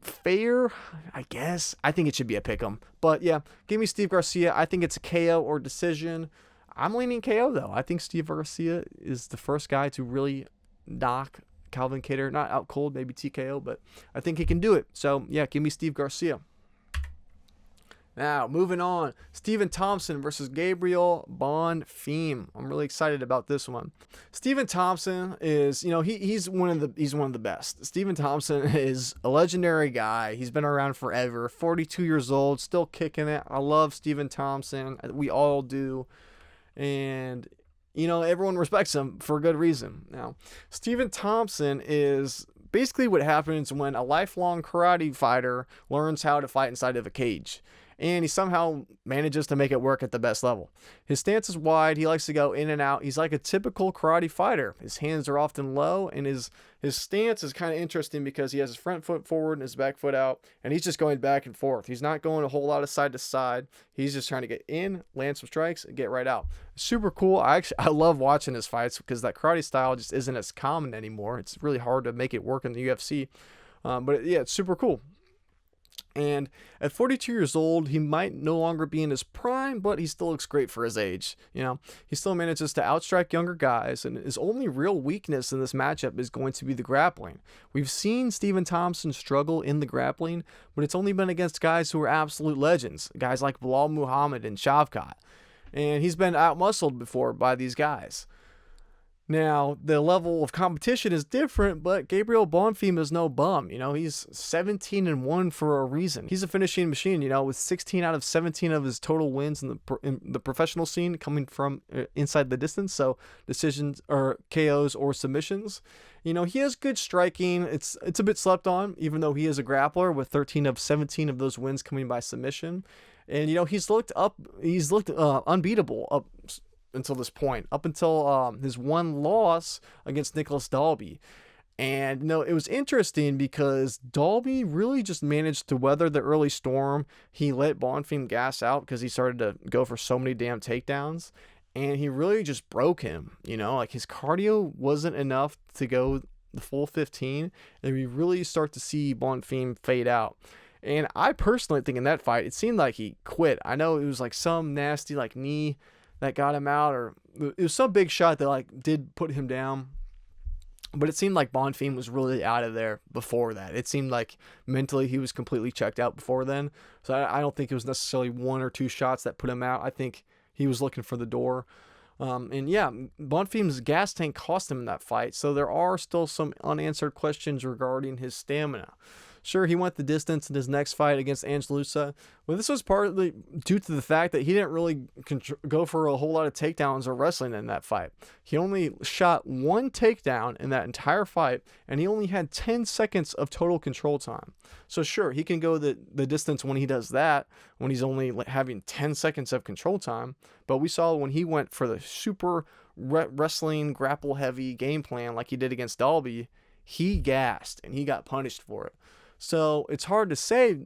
fair, I guess. I think it should be a pick'em. But yeah, give me Steve Garcia. I think it's a KO or decision. I'm leaning KO though. I think Steve Garcia is the first guy to really knock Calvin Kattar. Not out cold, maybe TKO, but I think he can do it. So, yeah, give me Steve Garcia. Now, moving on, Stephen Thompson versus Gabriel Bonfim. I'm really excited about this one. Stephen Thompson is, he's one of the best. Stephen Thompson is a legendary guy. He's been around forever. 42 years old, still kicking it. I love Stephen Thompson. We all do. And everyone respects him for a good reason. Now, Stephen Thompson is basically what happens when a lifelong karate fighter learns how to fight inside of a cage. And he somehow manages to make it work at the best level. His stance is wide. He likes to go in and out. He's like a typical karate fighter. His hands are often low, and his stance is kind of interesting because he has his front foot forward and his back foot out, and he's just going back and forth. He's not going a whole lot of side to side. He's just trying to get in, land some strikes, and get right out. Super cool. I love watching his fights because that karate style just isn't as common anymore. It's really hard to make it work in the UFC. It's super cool. And at 42 years old, he might no longer be in his prime, but he still looks great for his age. He still manages to outstrike younger guys, and his only real weakness in this matchup is going to be the grappling. We've seen Stephen Thompson struggle in the grappling, but it's only been against guys who are absolute legends, guys like Bilal Muhammad and Shavkat. And he's been outmuscled before by these guys. Now, the level of competition is different, but Gabriel Bonfim is no bum. He's 17-1 for a reason. He's a finishing machine, with 16 out of 17 of his total wins in the professional scene coming from inside the distance, so decisions or KOs or submissions. He has good striking. It's a bit slept on, even though he is a grappler with 13 of 17 of those wins coming by submission. And, he's looked unbeatable up until this point, up until his one loss against Nicholas Dalby. And it was interesting because Dalby really just managed to weather the early storm. He let Bonfim gas out because he started to go for so many damn takedowns, and he really just broke him. His cardio wasn't enough to go the full 15, and we really start to see Bonfim fade out. And I personally think in that fight, it seemed like he quit. I know it was like some nasty knee that got him out, or it was some big shot that did put him down, but it seemed like Bonfim was really out of there before that. It seemed like mentally he was completely checked out before then, so I don't think it was necessarily one or two shots that put him out. I think he was looking for the door. Bonfim's gas tank cost him in that fight, so there are still some unanswered questions regarding his stamina. Sure, he went the distance in his next fight against Angelusa, but this was partly due to the fact that he didn't really go for a whole lot of takedowns or wrestling in that fight. He only shot one takedown in that entire fight, and he only had 10 seconds of total control time. So sure, he can go the distance when he does that, when he's only having 10 seconds of control time, but we saw when he went for the super wrestling, grapple-heavy game plan like he did against Dalby, he gassed, and he got punished for it. So it's hard to say,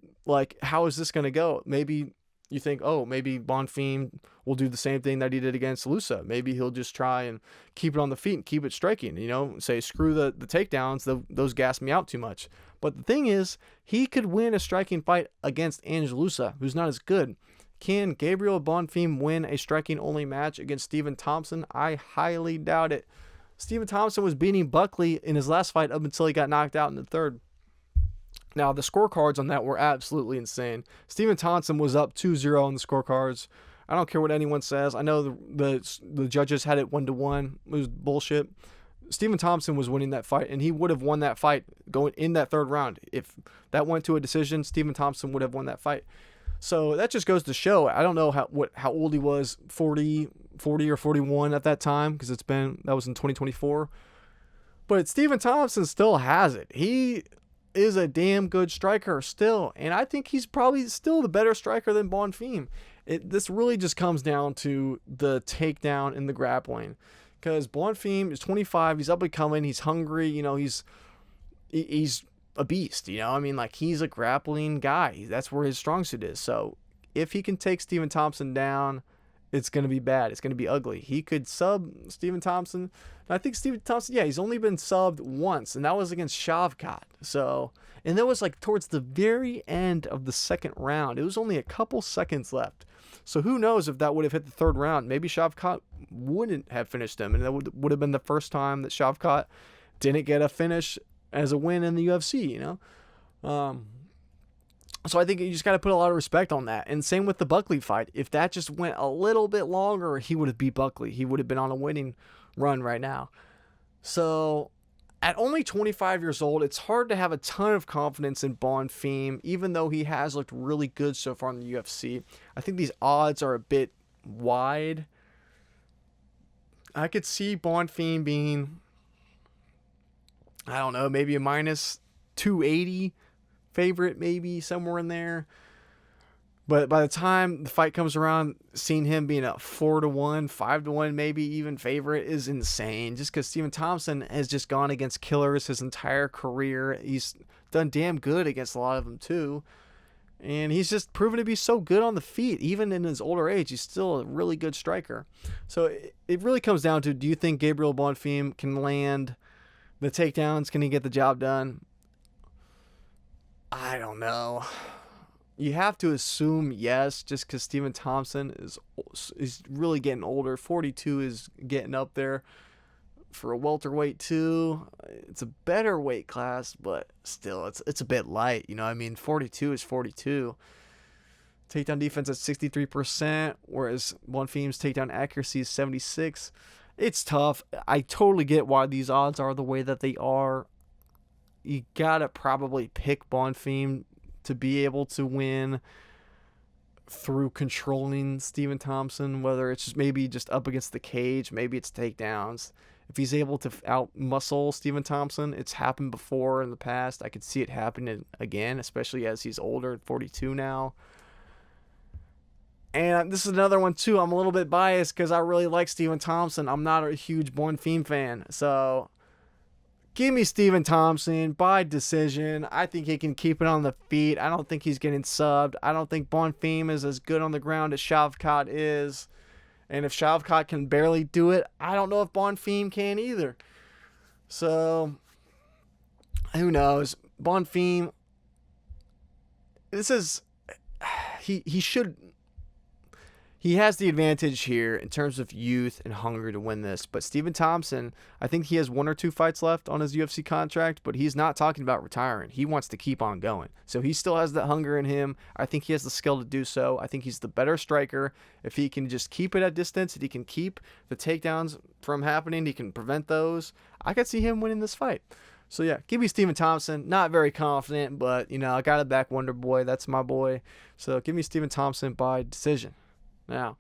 how is this going to go? Maybe you think, maybe Bonfim will do the same thing that he did against Lusa. Maybe he'll just try and keep it on the feet and keep it striking, say, screw the takedowns, those gas me out too much. But the thing is, he could win a striking fight against Angelusa, who's not as good. Can Gabriel Bonfim win a striking-only match against Stephen Thompson? I highly doubt it. Stephen Thompson was beating Buckley in his last fight up until he got knocked out in the third. Now, the scorecards on that were absolutely insane. Stephen Thompson was up 2-0 on the scorecards. I don't care what anyone says. I know the judges had it 1-1. It was bullshit. Stephen Thompson was winning that fight, and he would have won that fight going in that third round. If that went to a decision, Stephen Thompson would have won that fight. So that just goes to show, I don't know how old he was, 40 or 41 at that time, because that was in 2024. But Stephen Thompson still has it. He is a damn good striker still, and I think he's probably still the better striker than Bonfim. This really just comes down to the takedown and the grappling, because Bonfim is 25, he's up and coming, he's hungry, he's a beast, he's a grappling guy. That's where his strong suit is. So if he can take Stephen Thompson down, it's going to be bad. It's going to be ugly. He could sub Stephen Thompson. And I think Stephen Thompson, he's only been subbed once, and that was against Shavkat. So, and that was towards the very end of the second round. It was only a couple seconds left. So who knows if that would have hit the third round. Maybe Shavkat wouldn't have finished him, and that would have been the first time that Shavkat didn't get a finish as a win in the UFC, you know? So I think you just got to put a lot of respect on that. And same with the Buckley fight. If that just went a little bit longer, he would have beat Buckley. He would have been on a winning run right now. So at only 25 years old, it's hard to have a ton of confidence in Bonfim, even though he has looked really good so far in the UFC. I think these odds are a bit wide. I could see Bonfim being, I don't know, maybe a minus 280 favorite, maybe somewhere in there. But by the time the fight comes around, seeing him being a 4-1, 5-1, maybe even favorite is insane. Just because Stephen Thompson has just gone against killers his entire career. He's done damn good against a lot of them too. And he's just proven to be so good on the feet. Even in his older age, he's still a really good striker. So it really comes down to, do you think Gabriel Bonfim can land the takedowns? Can he get the job done? I don't know. You have to assume yes, just because Stephen Thompson is really getting older. 42 is getting up there for a welterweight too. It's a better weight class, but still, it's a bit light. You know, I mean, 42 is 42. Takedown defense at 63%, whereas Bonfim's takedown accuracy is 76. It's tough. I totally get why these odds are the way that they are. You gotta probably pick Bonfim to be able to win through controlling Stephen Thompson, whether it's just up against the cage, maybe it's takedowns. If he's able to out-muscle Stephen Thompson, it's happened before in the past. I could see it happening again, especially as he's older, at 42 now. And this is another one, too. I'm a little bit biased because I really like Stephen Thompson. I'm not a huge Bonfim fan. So give me Stephen Thompson by decision. I think he can keep it on the feet. I don't think he's getting subbed. I don't think Bonfim is as good on the ground as Shavkat is. And if Shavkat can barely do it, I don't know if Bonfim can either. So, who knows? Bonfim, he has the advantage here in terms of youth and hunger to win this. But Stephen Thompson, I think he has 1 or 2 fights left on his UFC contract, but he's not talking about retiring. He wants to keep on going. So he still has that hunger in him. I think he has the skill to do so. I think he's the better striker. If he can just keep it at distance, if he can keep the takedowns from happening, he can prevent those, I could see him winning this fight. So yeah, give me Stephen Thompson. Not very confident, but you know, I got to back Wonder Boy. That's my boy. So give me Stephen Thompson by decision. Now,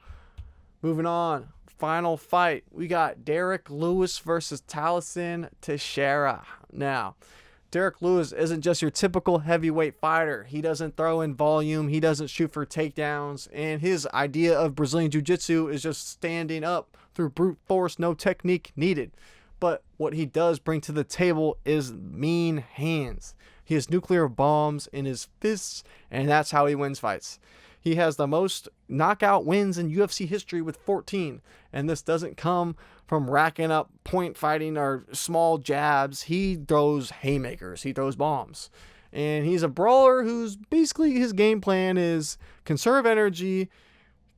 moving on, final fight. We got Derrick Lewis versus Tallison Teixeira. Now, Derrick Lewis isn't just your typical heavyweight fighter. He doesn't throw in volume. He doesn't shoot for takedowns. And his idea of Brazilian Jiu-Jitsu is just standing up through brute force, no technique needed. But what he does bring to the table is mean hands. He has nuclear bombs in his fists, and that's how he wins fights. He has the most knockout wins in UFC history with 14. And this doesn't come from racking up point fighting or small jabs. He throws haymakers. He throws bombs. And he's a brawler who's basically, his game plan is conserve energy,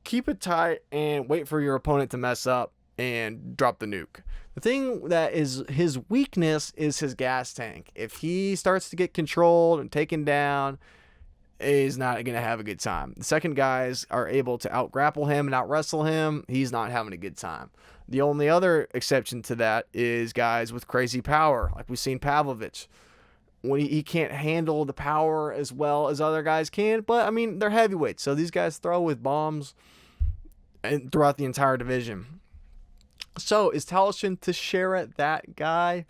keep it tight, and wait for your opponent to mess up and drop the nuke. The thing that is his weakness is his gas tank. If he starts to get controlled and taken down, is not going to have a good time. The second guys are able to out-grapple him and out-wrestle him, he's not having a good time. The only other exception to that is guys with crazy power, like we've seen Pavlovich. When he can't handle the power as well as other guys can, but, I mean, they're heavyweights, so these guys throw with bombs and throughout the entire division. So, is Tallison Teixeira that guy?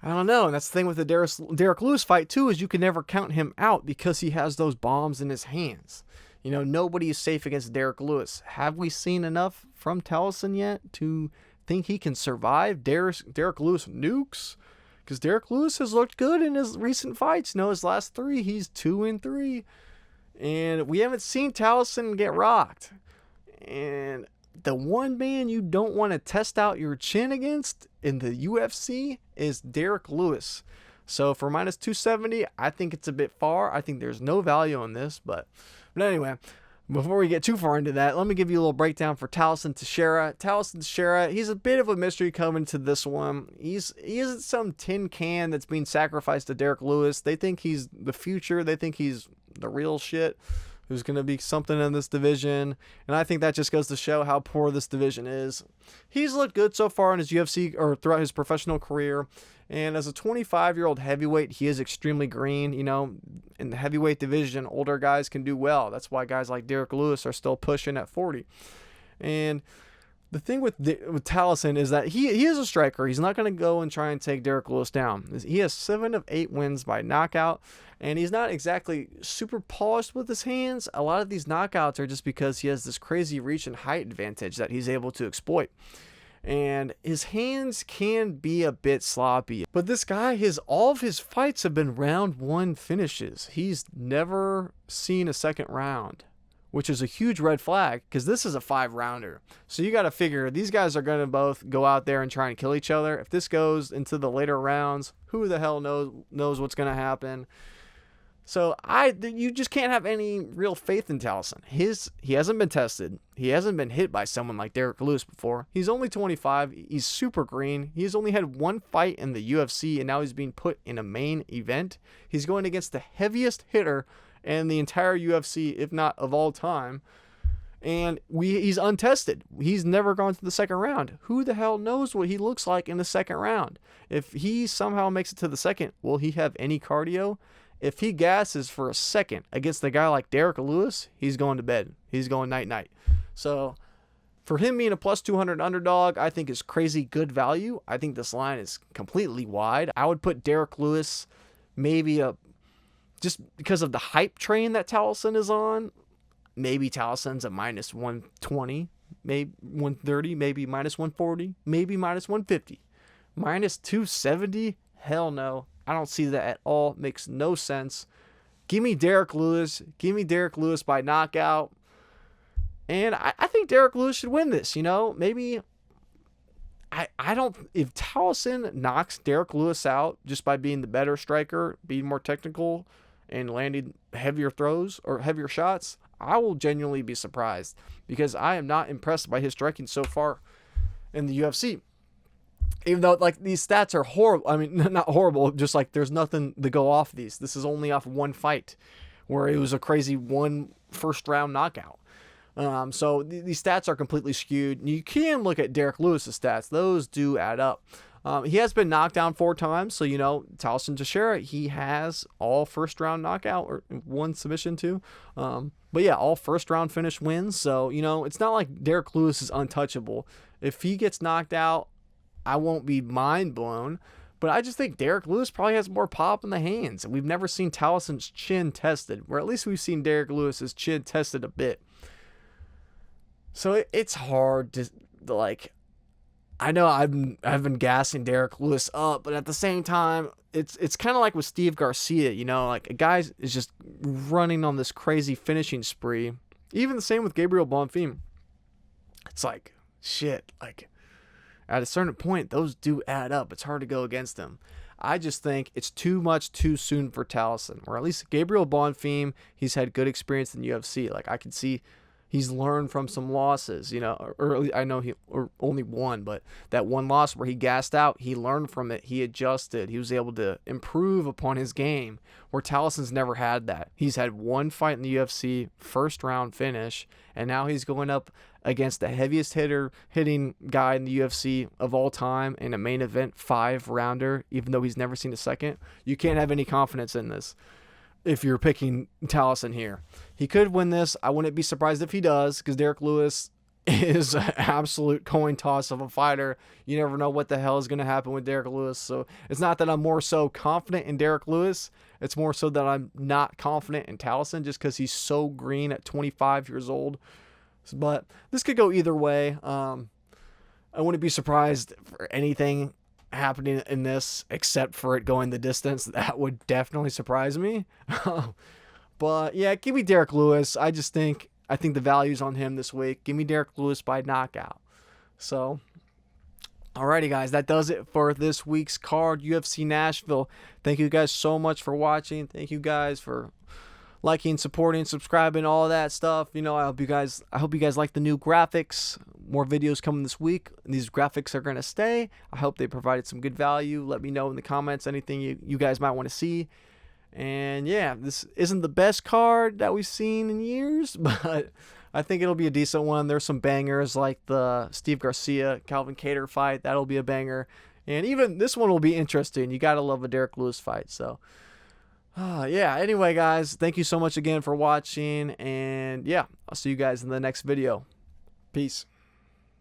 I don't know, and that's the thing with the Derrick Lewis fight, too, is you can never count him out because he has those bombs in his hands. You know, nobody is safe against Derrick Lewis. Have we seen enough from Tallison yet to think he can survive Derrick Lewis nukes? Because Derrick Lewis has looked good in his recent fights. You know, his last 3, he's 2-3. And we haven't seen Tallison get rocked. And the one man you don't want to test out your chin against in the UFC is Derrick Lewis. So for minus 270, I think it's a bit far. I think there's no value on this. But anyway, Before we get too far into that, let me give you a little breakdown for Tallison Teixeira. Tallison Teixeira, he's a bit of a mystery coming to this one. He isn't some tin can that's being sacrificed to Derrick Lewis. They think he's the future. They think he's the real shit who's going to be something in this division. And I think that just goes to show how poor this division is. He's looked good so far in his UFC or throughout his professional career. And as a 25-year-old heavyweight, he is extremely green. You know, in the heavyweight division, older guys can do well. That's why guys like Derrick Lewis are still pushing at 40. And the thing with Tallison is that he is a striker. He's not going to go and try and take Derrick Lewis down. He has 7 of 8 wins by knockout, and he's not exactly super polished with his hands. A lot of these knockouts are just because he has this crazy reach and height advantage that he's able to exploit. And his hands can be a bit sloppy. But this guy, all of his fights have been round 1 finishes. He's never seen a second round, which is a huge red flag because this is a 5-rounder. So you got to figure these guys are going to both go out there and try and kill each other. If this goes into the later rounds, who the hell knows what's going to happen? So you just can't have any real faith in Tallison. He hasn't been tested. He hasn't been hit by someone like Derrick Lewis before. He's only 25. He's super green. He's only had 1 fight in the UFC, and now he's being put in a main event. He's going against the heaviest hitter in the entire UFC, if not of all time. And he's untested. He's never gone to the second round. Who the hell knows what he looks like in the second round? If he somehow makes it to the second, will he have any cardio? If he gasses for a second against a guy like Derrick Lewis, he's going to bed. He's going night-night. So for him being a plus 200 underdog, I think is crazy good value. I think this line is completely wide. I would put Derrick Lewis maybe just because of the hype train that Tallison is on. Maybe Tallison's a minus 120, maybe 130, maybe minus 140, maybe minus 150. Minus 270? Hell no. I don't see that at all. Makes no sense. Give me Derrick Lewis. Give me Derrick Lewis by knockout. And I think Derrick Lewis should win this. You know, maybe I don't. If Tallison knocks Derrick Lewis out just by being the better striker, being more technical, and landing heavier throws or heavier shots, I will genuinely be surprised because I am not impressed by his striking so far in the UFC. Even though, like, these stats are horrible. I mean, not horrible, just like there's nothing to go off these. This is only off 1 fight where it was a crazy 1 first-round knockout. So these stats are completely skewed. You can look at Derrick Lewis's stats. Those do add up. He has been knocked down 4 times. So, you know, Tallison Teixeira, he has all first-round knockout or 1 submission too. But, yeah, all first-round finish wins. So, you know, it's not like Derrick Lewis is untouchable. If he gets knocked out, I won't be mind blown, but I just think Derrick Lewis probably has more pop in the hands. We've never seen Tallison's chin tested, or at least we've seen Derrick Lewis's chin tested a bit. So it's hard to like. I know I've been gassing Derrick Lewis up, but at the same time, it's kind of like with Steve Garcia. You know, like a guy is just running on this crazy finishing spree. Even the same with Gabriel Bonfim. It's like shit, like. At a certain point, those do add up. It's hard to go against them. I just think it's too much too soon for Tallison, or at least Gabriel Bonfim. He's had good experience in the UFC. Like I can see, he's learned from some losses. You know, or I know he only won, but that 1 loss where he gassed out, he learned from it. He adjusted. He was able to improve upon his game. Where Tallison's never had that. He's had 1 fight in the UFC, first round finish, and now he's going up against the heaviest hitting guy in the UFC of all time in a main event 5-rounder, even though he's never seen a second. You can't have any confidence in this if you're picking Tallison here. He could win this. I wouldn't be surprised if he does because Derrick Lewis is an absolute coin toss of a fighter. You never know what the hell is going to happen with Derrick Lewis. So it's not that I'm more so confident in Derrick Lewis. It's more so that I'm not confident in Tallison just because he's so green at 25 years old. But this could go either way. I wouldn't be surprised for anything happening in this except for it going the distance. That would definitely surprise me. But yeah, give me Derrick Lewis. I think the value's on him this week. Give me Derrick Lewis by knockout. So, alrighty guys, that does it for this week's card, UFC Nashville. Thank you guys so much for watching. Thank you guys for liking, supporting, subscribing, all of that stuff. You know, I hope you guys like the new graphics. More videos coming this week. These graphics are gonna stay. I hope they provided some good value. Let me know in the comments anything you guys might want to see. And yeah, this isn't the best card that we've seen in years, but I think it'll be a decent one. There's some bangers like the Steve Garcia, Calvin Kattar fight. That'll be a banger. And even this one will be interesting. You got to love a Derrick Lewis fight. So, yeah. Anyway, guys, thank you so much again for watching. And yeah, I'll see you guys in the next video. Peace.